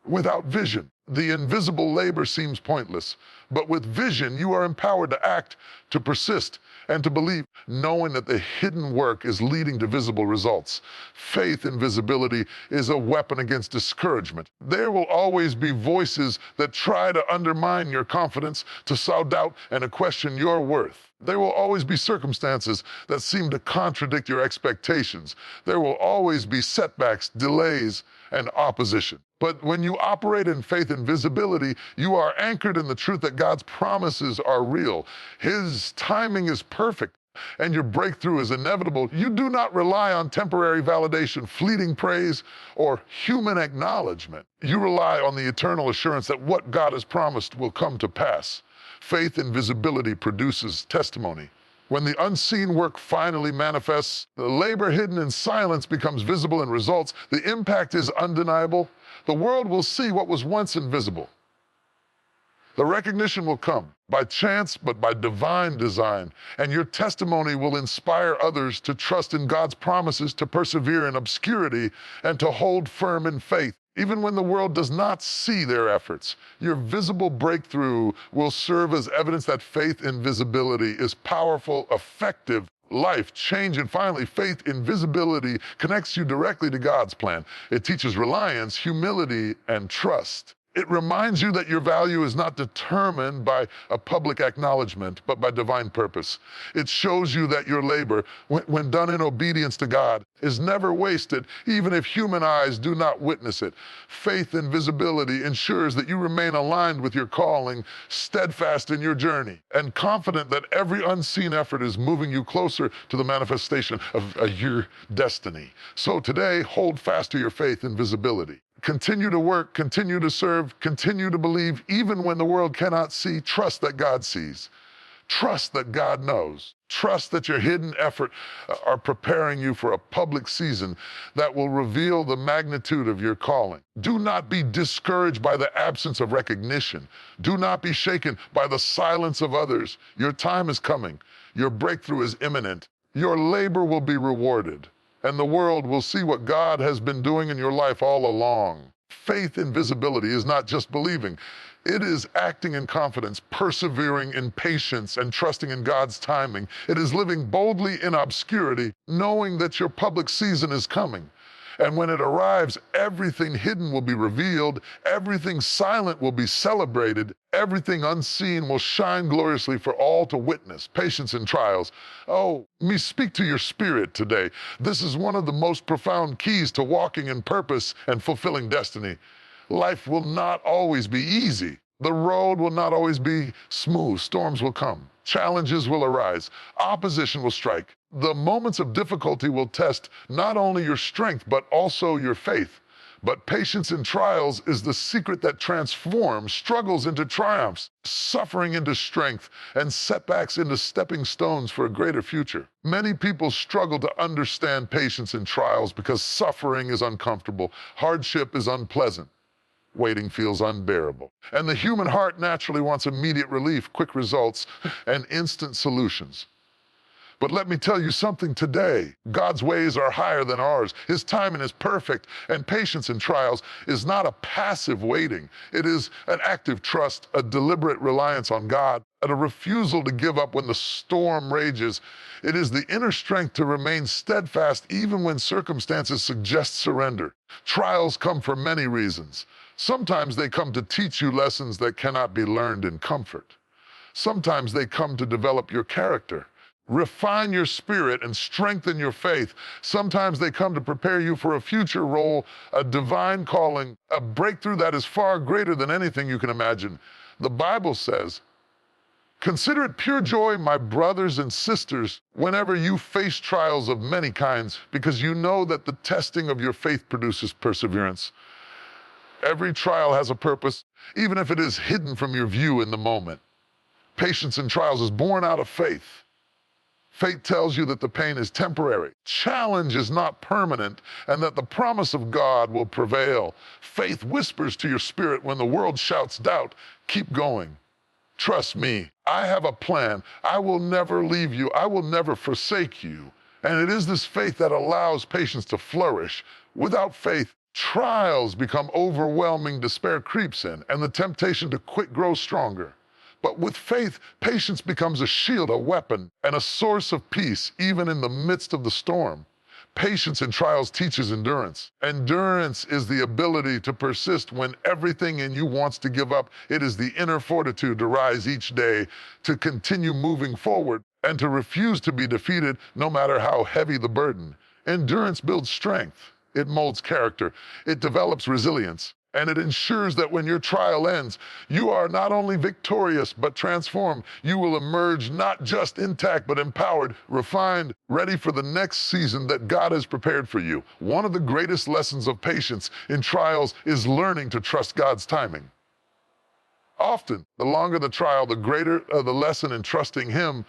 S1: Without vision, the invisible labor seems pointless. But with vision, you are empowered to act, to persist, and to believe, knowing that the hidden work is leading to visible results. Faith in visibility is a weapon against discouragement. There will always be voices that try to undermine your confidence, to sow doubt, and to question your worth. There will always be circumstances that seem to contradict your expectations. There will always be setbacks, delays, and opposition. But when you operate in faith and visibility, you are anchored in the truth that God's promises are real. His timing is perfect, and your breakthrough is inevitable. You do not rely on temporary validation, fleeting praise, or human acknowledgement. You rely on the eternal assurance that what God has promised will come to pass. Faith and visibility produces testimony. When the unseen work finally manifests, the labor hidden in silence becomes visible in results. The impact is undeniable. The world will see what was once invisible. The recognition will come by chance, but by divine design, and your testimony will inspire others to trust in God's promises, to persevere in obscurity, and to hold firm in faith. Even when the world does not see their efforts, your visible breakthrough will serve as evidence that faith in visibility is powerful, effective, life-changing. Finally, faith in visibility connects you directly to God's plan. It teaches reliance, humility, and trust. It reminds you that your value is not determined by a public acknowledgement, but by divine purpose. It shows you that your labor, when done in obedience to God, is never wasted, even if human eyes do not witness it. Faith in visibility ensures that you remain aligned with your calling, steadfast in your journey, and confident that every unseen effort is moving you closer to the manifestation of your destiny. So today, hold fast to your faith in visibility. Continue to work, continue to serve, continue to believe, even when the world cannot see. Trust that God sees. Trust that God knows. Trust that your hidden effort are preparing you for a public season that will reveal the magnitude of your calling. Do not be discouraged by the absence of recognition. Do not be shaken by the silence of others. Your time is coming. Your breakthrough is imminent. Your labor will be rewarded, and the world will see what God has been doing in your life all along. Faith in visibility is not just believing. It is acting in confidence, persevering in patience, and trusting in God's timing. It is living boldly in obscurity, knowing that your public season is coming. And when it arrives, everything hidden will be revealed, everything silent will be celebrated, everything unseen will shine gloriously for all to witness. Patience in trials. Oh, me speak to your spirit today. This is one of the most profound keys to walking in purpose and fulfilling destiny. Life will not always be easy. The road will not always be smooth. Storms will come. Challenges will arise. Opposition will strike. The moments of difficulty will test not only your strength, but also your faith. But patience in trials is the secret that transforms struggles into triumphs, suffering into strength, and setbacks into stepping stones for a greater future. Many people struggle to understand patience in trials because suffering is uncomfortable, hardship is unpleasant. Waiting feels unbearable. And the human heart naturally wants immediate relief, quick results, and instant solutions. But let me tell you something today. God's ways are higher than ours. His timing is perfect, and patience in trials is not a passive waiting. It is an active trust, a deliberate reliance on God, and a refusal to give up when the storm rages. It is the inner strength to remain steadfast even when circumstances suggest surrender. Trials come for many reasons. Sometimes they come to teach you lessons that cannot be learned in comfort. Sometimes they come to develop your character, refine your spirit, and strengthen your faith. Sometimes they come to prepare you for a future role, a divine calling, a breakthrough that is far greater than anything you can imagine. The Bible says, "Consider it pure joy, my brothers and sisters, whenever you face trials of many kinds, because you know that the testing of your faith produces perseverance." Every trial has a purpose, even if it is hidden from your view in the moment. Patience in trials is born out of faith. Faith tells you that the pain is temporary, challenge is not permanent, and that the promise of God will prevail. Faith whispers to your spirit when the world shouts doubt, keep going. Trust me, I have a plan. I will never leave you. I will never forsake you. And it is this faith that allows patience to flourish. Without faith, trials become overwhelming, despair creeps in, and the temptation to quit grows stronger. But with faith, patience becomes a shield, a weapon, and a source of peace, even in the midst of the storm. Patience in trials teaches endurance. Endurance is the ability to persist when everything in you wants to give up. It is the inner fortitude to rise each day, to continue moving forward, and to refuse to be defeated no matter how heavy the burden. Endurance builds strength. It molds character. It develops resilience. And it ensures that when your trial ends, you are not only victorious, but transformed. You will emerge not just intact, but empowered, refined, ready for the next season that God has prepared for you. One of the greatest lessons of patience in trials is learning to trust God's timing. Often, the longer the trial, the greater the lesson in trusting Him.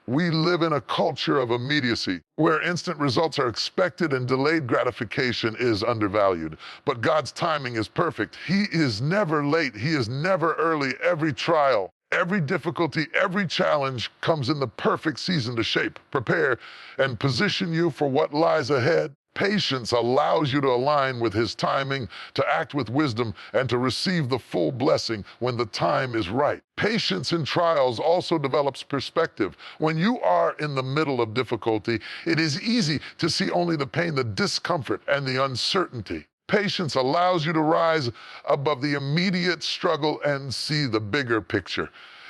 S1: We live in a culture of immediacy, where instant results are expected and delayed gratification is undervalued. But God's timing is perfect. He is never late. He is never early. Every trial, every difficulty, every challenge comes in the perfect season to shape, prepare, and position you for what lies ahead. Patience allows you to align with His timing, to act with wisdom, and to receive the full blessing when the time is right. Patience in trials also develops perspective. When you are in the middle of difficulty, it is easy to see only the pain, the discomfort, and the uncertainty. Patience allows you to rise above the immediate struggle and see the bigger picture.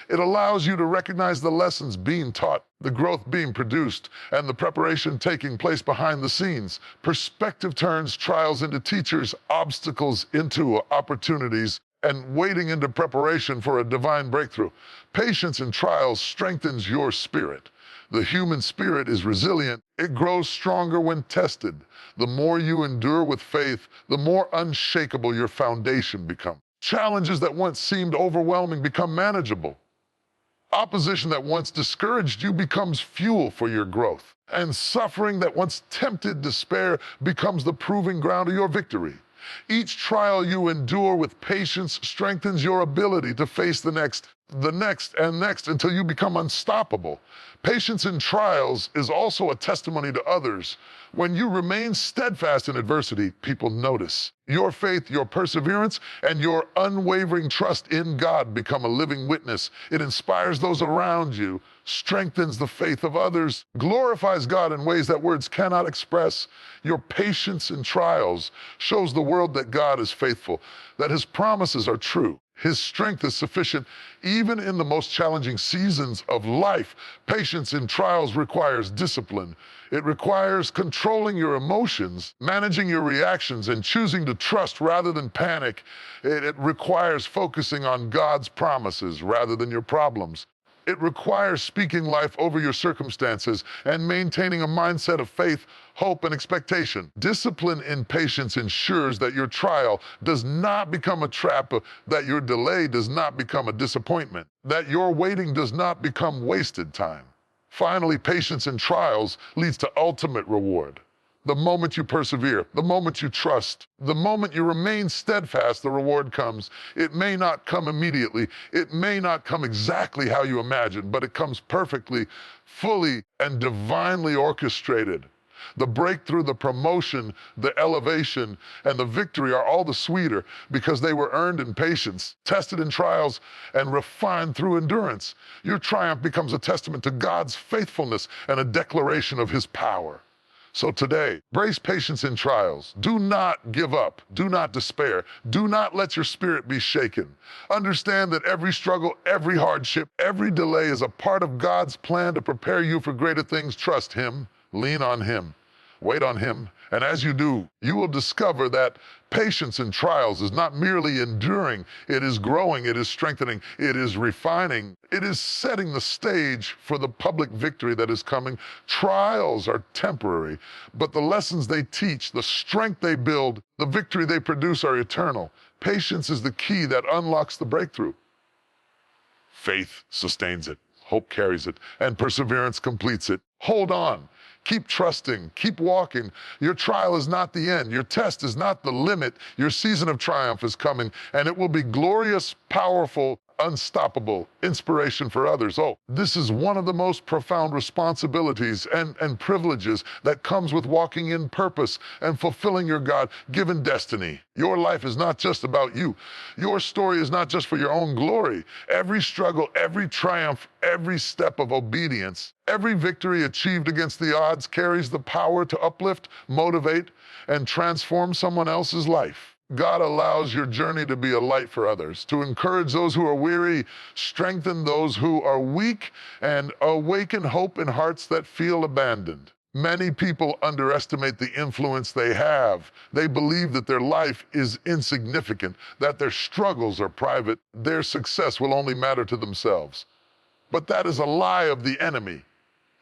S1: It allows you to recognize the lessons being taught, the growth being produced, and the preparation taking place behind the scenes. Perspective turns trials into teachers, obstacles into opportunities, and waiting into preparation for a divine breakthrough. Patience in trials strengthens your spirit. The human spirit is resilient. It grows stronger when tested. The more you endure with faith, the more unshakable your foundation becomes. Challenges that once seemed overwhelming become manageable. Opposition that once discouraged you becomes fuel for your growth. And suffering that once tempted despair becomes the proving ground of your victory. Each trial you endure with patience strengthens your ability to face the next, and next until you become unstoppable. Patience in trials is also a testimony to others. When you remain steadfast in adversity, people notice. Your faith, your perseverance, and your unwavering trust in God become a living witness. It inspires those around you, strengthens the faith of others, glorifies God in ways that words cannot express. Your patience in trials shows the world that God is faithful, that His promises are true. His strength is sufficient even in the most challenging seasons of life. Patience in trials requires discipline. It requires controlling your emotions, managing your reactions, and choosing to trust rather than panic. It requires focusing on God's promises rather than your problems. It requires speaking life over your circumstances and maintaining a mindset of faith, hope, and expectation. Discipline in patience ensures that your trial does not become a trap, that your delay does not become a disappointment, that your waiting does not become wasted time. Finally, patience in trials leads to ultimate reward. The moment you persevere, the moment you trust, the moment you remain steadfast, the reward comes. It may not come immediately. It may not come exactly how you imagine, but it comes perfectly, fully, and divinely orchestrated. The breakthrough, the promotion, the elevation, and the victory are all the sweeter because they were earned in patience, tested in trials, and refined through endurance. Your triumph becomes a testament to God's faithfulness and a declaration of His power. So today, brace patience in trials. Do not give up. Do not despair. Do not let your spirit be shaken. Understand that every struggle, every hardship, every delay is a part of God's plan to prepare you for greater things. Trust Him. Lean on Him. Wait on Him. And as you do, you will discover that patience in trials is not merely enduring, it is growing, it is strengthening, it is refining, it is setting the stage for the public victory that is coming. Trials are temporary, but the lessons they teach, the strength they build, the victory they produce are eternal. Patience is the key that unlocks the breakthrough. Faith sustains it, hope carries it, and perseverance completes it. Hold on. Keep trusting, keep walking. Your trial is not the end. Your test is not the limit. Your season of triumph is coming, and it will be glorious, powerful, unstoppable inspiration for others. Oh, this is one of the most profound responsibilities and privileges that comes with walking in purpose and fulfilling your God-given destiny. Your life is not just about you. Your story is not just for your own glory. Every struggle, every triumph, every step of obedience, every victory achieved against the odds carries the power to uplift, motivate, and transform someone else's life. God allows your journey to be a light for others, to encourage those who are weary, strengthen those who are weak, and awaken hope in hearts that feel abandoned. Many people underestimate the influence they have. They believe that their life is insignificant, that their struggles are private, their success will only matter to themselves. But that is a lie of the enemy.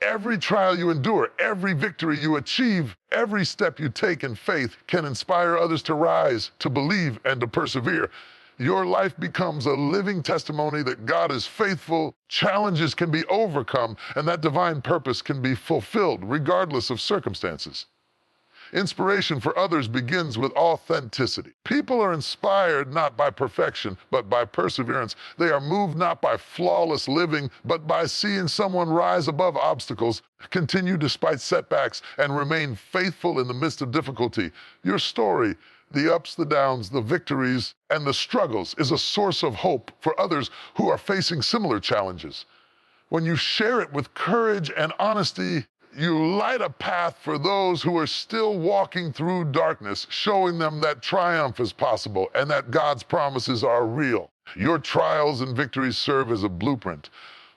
S1: Every trial you endure, every victory you achieve, every step you take in faith can inspire others to rise, to believe, and to persevere. Your life becomes a living testimony that God is faithful, challenges can be overcome, and that divine purpose can be fulfilled regardless of circumstances. Inspiration for others begins with authenticity. People are inspired not by perfection, but by perseverance. They are moved not by flawless living, but by seeing someone rise above obstacles, continue despite setbacks, and remain faithful in the midst of difficulty. Your story, the ups, the downs, the victories, and the struggles, is a source of hope for others who are facing similar challenges. When you share it with courage and honesty, you light a path for those who are still walking through darkness, showing them that triumph is possible and that God's promises are real. Your trials and victories serve as a blueprint.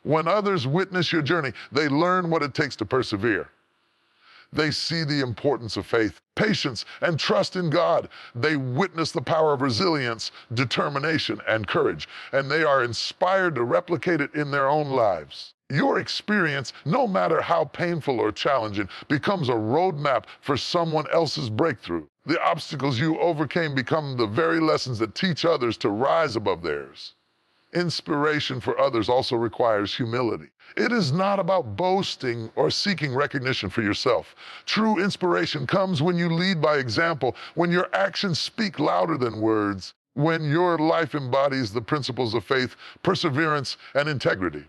S1: When others witness your journey, they learn what it takes to persevere. They see the importance of faith, patience, and trust in God. They witness the power of resilience, determination, and courage, and they are inspired to replicate it in their own lives. Your experience, no matter how painful or challenging, becomes a roadmap for someone else's breakthrough. The obstacles you overcame become the very lessons that teach others to rise above theirs. Inspiration for others also requires humility. It is not about boasting or seeking recognition for yourself. True inspiration comes when you lead by example, when your actions speak louder than words, when your life embodies the principles of faith, perseverance, and integrity.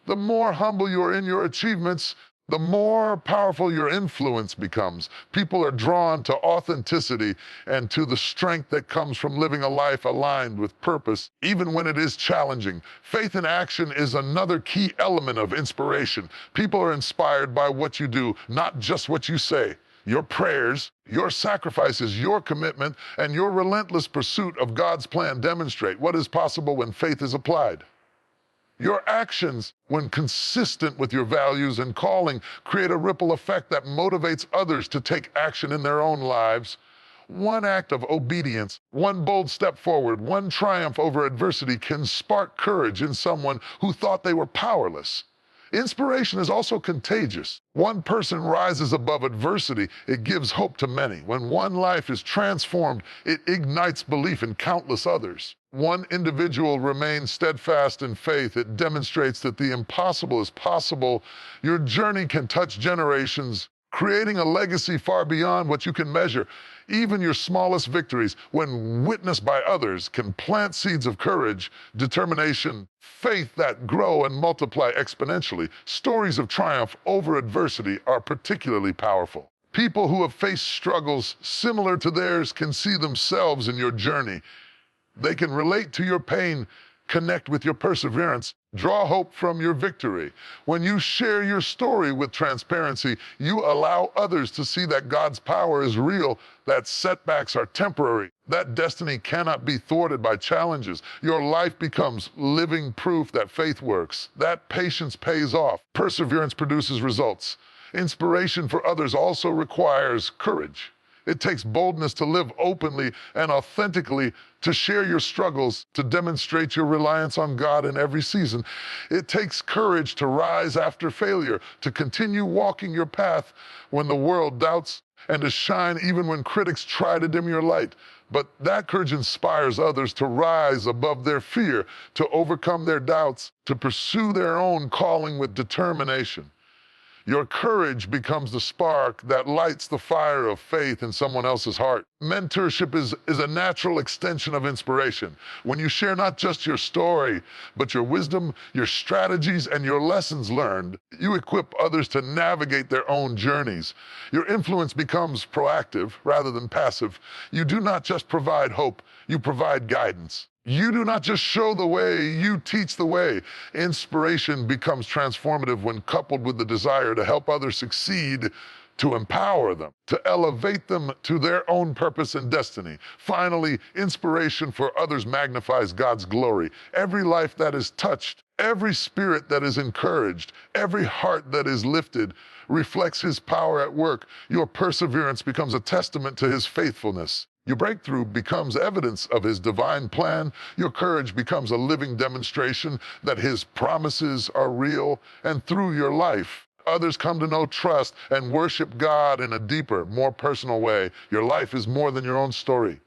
S1: The more humble you are in your achievements, the more powerful your influence becomes. People are drawn to authenticity and to the strength that comes from living a life aligned with purpose, even when it is challenging. Faith in action is another key element of inspiration. People are inspired by what you do, not just what you say. Your prayers, your sacrifices, your commitment, and your relentless pursuit of God's plan demonstrate what is possible when faith is applied. Your actions, when consistent with your values and calling, create a ripple effect that motivates others to take action in their own lives. One act of obedience, one bold step forward, one triumph over adversity can spark courage in someone who thought they were powerless. Inspiration is also contagious. One person rises above adversity, it gives hope to many. When one life is transformed, it ignites belief in countless others. One individual remains steadfast in faith, it demonstrates that the impossible is possible. Your journey can touch generations, creating a legacy far beyond what you can measure. Even your smallest victories, when witnessed by others, can plant seeds of courage, determination, faith that grow and multiply exponentially. Stories of triumph over adversity are particularly powerful. People who have faced struggles similar to theirs can see themselves in your journey. They can relate to your pain, connect with your perseverance, draw hope from your victory. When you share your story with transparency, you allow others to see that God's power is real, that setbacks are temporary, that destiny cannot be thwarted by challenges. Your life becomes living proof that faith works, that patience pays off, perseverance produces results. Inspiration for others also requires courage. It takes boldness to live openly and authentically, to share your struggles, to demonstrate your reliance on God in every season. It takes courage to rise after failure, to continue walking your path when the world doubts, and to shine even when critics try to dim your light. But that courage inspires others to rise above their fear, to overcome their doubts, to pursue their own calling with determination. Your courage becomes the spark that lights the fire of faith in someone else's heart. Mentorship is a natural extension of inspiration. When you share not just your story, but your wisdom, your strategies, and your lessons learned, you equip others to navigate their own journeys. Your influence becomes proactive rather than passive. You do not just provide hope, you provide guidance. You do not just show the way, you teach the way. Inspiration becomes transformative when coupled with the desire to help others succeed, to empower them, to elevate them to their own purpose and destiny. Finally, inspiration for others magnifies God's glory. Every life that is touched, every spirit that is encouraged, every heart that is lifted reflects His power at work. Your perseverance becomes a testament to His faithfulness. Your breakthrough becomes evidence of His divine plan. Your courage becomes a living demonstration that His promises are real. And through your life, others come to know, trust, and worship God in a deeper, more personal way. Your life is more than your own story.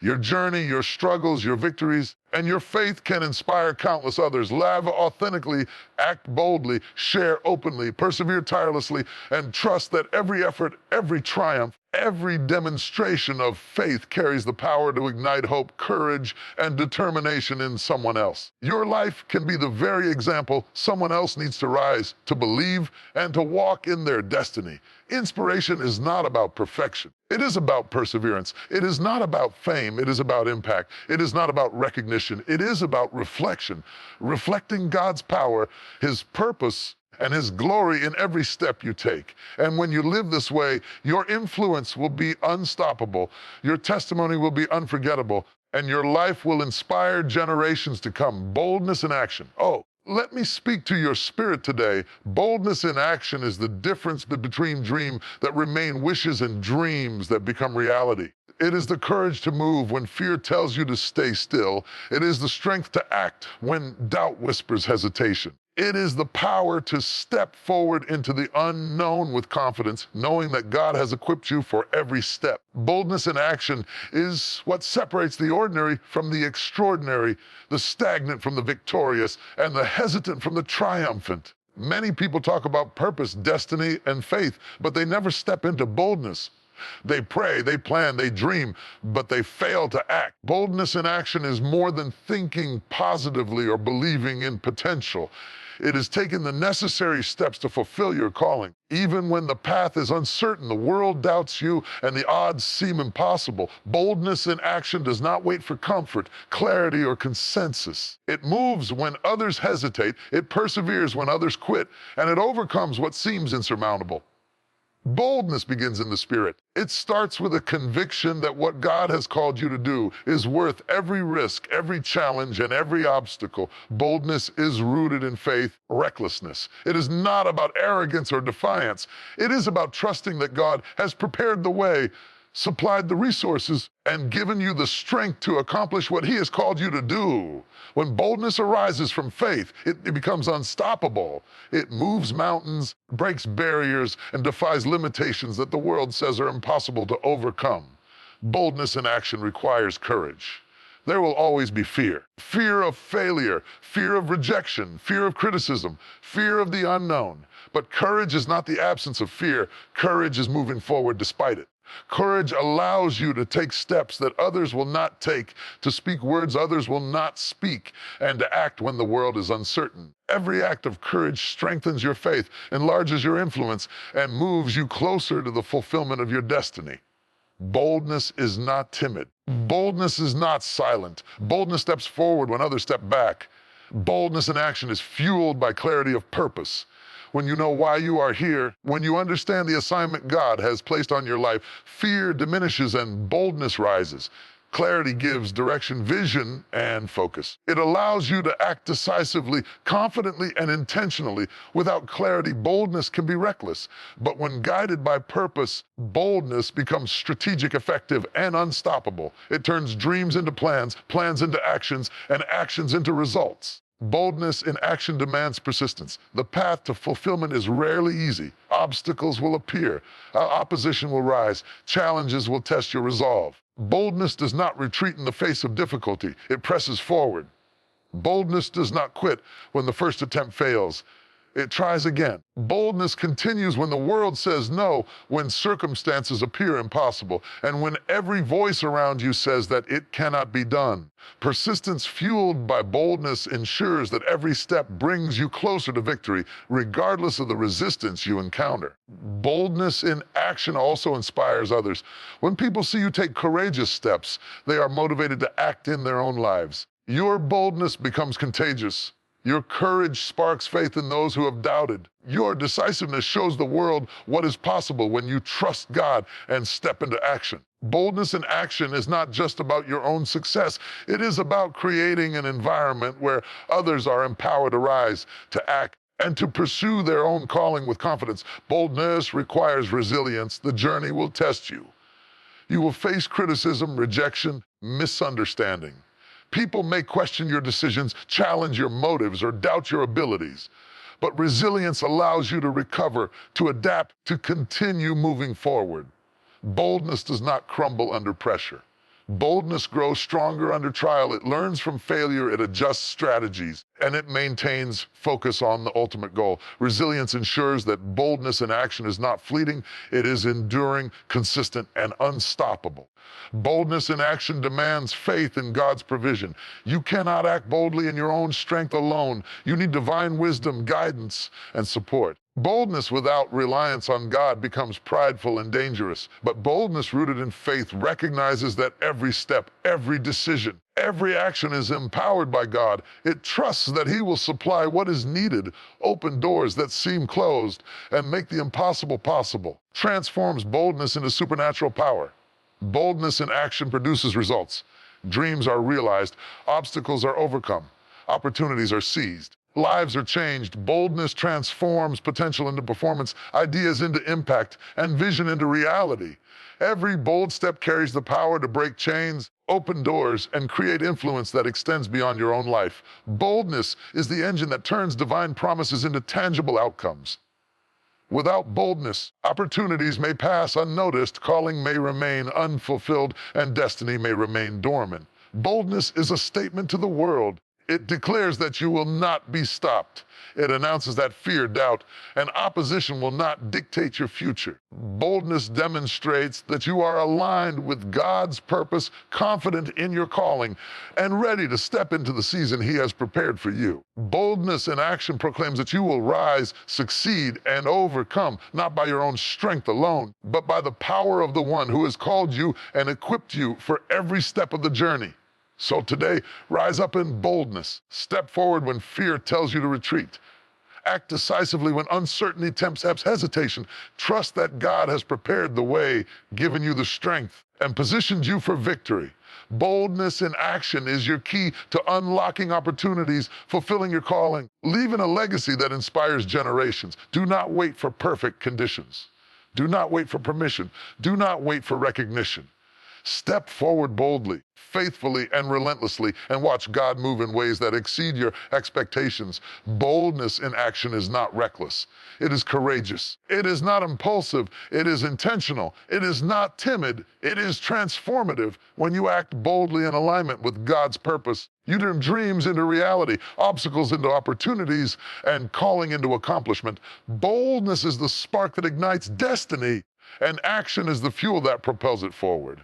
S1: Your journey, your struggles, your victories, and your faith can inspire countless others. Live authentically, act boldly, share openly, persevere tirelessly, and trust that every effort, every triumph, every demonstration of faith carries the power to ignite hope, courage, and determination in someone else. Your life can be the very example someone else needs to rise, to believe, and to walk in their destiny. Inspiration is not about perfection. It is about perseverance. It is not about fame. It is about impact. It is not about recognition. It is about reflection. Reflecting God's power, His purpose, and His glory in every step you take. And when you live this way, your influence will be unstoppable, your testimony will be unforgettable, and your life will inspire generations to come. Boldness in action. Oh, let me speak to your spirit today. Boldness in action is the difference between dreams that remain wishes and dreams that become reality. It is the courage to move when fear tells you to stay still. It is the strength to act when doubt whispers hesitation. It is the power to step forward into the unknown with confidence, knowing that God has equipped you for every step. Boldness in action is what separates the ordinary from the extraordinary, the stagnant from the victorious, and the hesitant from the triumphant. Many people talk about purpose, destiny, and faith, but they never step into boldness. They pray, they plan, they dream, but they fail to act. Boldness in action is more than thinking positively or believing in potential. It is taking the necessary steps to fulfill your calling. Even when the path is uncertain, the world doubts you, and the odds seem impossible. Boldness in action does not wait for comfort, clarity, or consensus. It moves when others hesitate, it perseveres when others quit, and it overcomes what seems insurmountable. Boldness begins in the spirit. It starts with a conviction that what God has called you to do is worth every risk, every challenge, and every obstacle. Boldness is rooted in faith, recklessness. It is not about arrogance or defiance. It is about trusting that God has prepared the way, supplied the resources, and given you the strength to accomplish what He has called you to do. When boldness arises from faith, it becomes unstoppable. It moves mountains, breaks barriers, and defies limitations that the world says are impossible to overcome. Boldness in action requires courage. There will always be fear. Fear of failure, fear of rejection, fear of criticism, fear of the unknown. But courage is not the absence of fear. Courage is moving forward despite it. Courage allows you to take steps that others will not take, to speak words others will not speak, and to act when the world is uncertain. Every act of courage strengthens your faith, enlarges your influence, and moves you closer to the fulfillment of your destiny. Boldness is not timid. Boldness is not silent. Boldness steps forward when others step back. Boldness in action is fueled by clarity of purpose. When you know why you are here, when you understand the assignment God has placed on your life, fear diminishes and boldness rises. Clarity gives direction, vision, and focus. It allows you to act decisively, confidently, and intentionally. Without clarity, boldness can be reckless. But when guided by purpose, boldness becomes strategic, effective, and unstoppable. It turns dreams into plans, plans into actions, and actions into results. Boldness in action demands persistence. The path to fulfillment is rarely easy. Obstacles will appear. Opposition will rise. Challenges will test your resolve. Boldness does not retreat in the face of difficulty. It presses forward. Boldness does not quit when the first attempt fails. It tries again. Boldness continues when the world says no, when circumstances appear impossible, and when every voice around you says that it cannot be done. Persistence fueled by boldness ensures that every step brings you closer to victory, regardless of the resistance you encounter. Boldness in action also inspires others. When people see you take courageous steps, they are motivated to act in their own lives. Your boldness becomes contagious. Your courage sparks faith in those who have doubted. Your decisiveness shows the world what is possible when you trust God and step into action. Boldness in action is not just about your own success. It is about creating an environment where others are empowered to rise, to act, and to pursue their own calling with confidence. Boldness requires resilience. The journey will test you. You will face criticism, rejection, misunderstanding. People may question your decisions, challenge your motives, or doubt your abilities. But resilience allows you to recover, to adapt, to continue moving forward. Boldness does not crumble under pressure. Boldness grows stronger under trial. It learns from failure, it adjusts strategies, and it maintains focus on the ultimate goal. Resilience ensures that boldness in action is not fleeting, it is enduring, consistent, and unstoppable. Boldness in action demands faith in God's provision. You cannot act boldly in your own strength alone. You need divine wisdom, guidance, and support. Boldness without reliance on God becomes prideful and dangerous. But boldness rooted in faith recognizes that every step, every decision, every action is empowered by God. It trusts that He will supply what is needed, open doors that seem closed, and make the impossible possible. Transforms boldness into supernatural power. Boldness in action produces results. Dreams are realized, obstacles are overcome, opportunities are seized. Lives are changed. Boldness transforms potential into performance, ideas into impact, and vision into reality. Every bold step carries the power to break chains, open doors, and create influence that extends beyond your own life. Boldness is the engine that turns divine promises into tangible outcomes. Without boldness, opportunities may pass unnoticed, calling may remain unfulfilled, and destiny may remain dormant. Boldness is a statement to the world. It declares that you will not be stopped. It announces that fear, doubt, and opposition will not dictate your future. Boldness demonstrates that you are aligned with God's purpose, confident in your calling, and ready to step into the season He has prepared for you. Boldness in action proclaims that you will rise, succeed, and overcome, not by your own strength alone, but by the power of the one who has called you and equipped you for every step of the journey. So today, rise up in boldness. Step forward when fear tells you to retreat. Act decisively when uncertainty tempts hesitation. Trust that God has prepared the way, given you the strength, and positioned you for victory. Boldness in action is your key to unlocking opportunities, fulfilling your calling, leaving a legacy that inspires generations. Do not wait for perfect conditions. Do not wait for permission. Do not wait for recognition. Step forward boldly, faithfully, and relentlessly, and watch God move in ways that exceed your expectations. Boldness in action is not reckless. It is courageous. It is not impulsive. It is intentional. It is not timid. It is transformative. When you act boldly in alignment with God's purpose, you turn dreams into reality, obstacles into opportunities, and calling into accomplishment. Boldness is the spark that ignites destiny, and action is the fuel that propels it forward.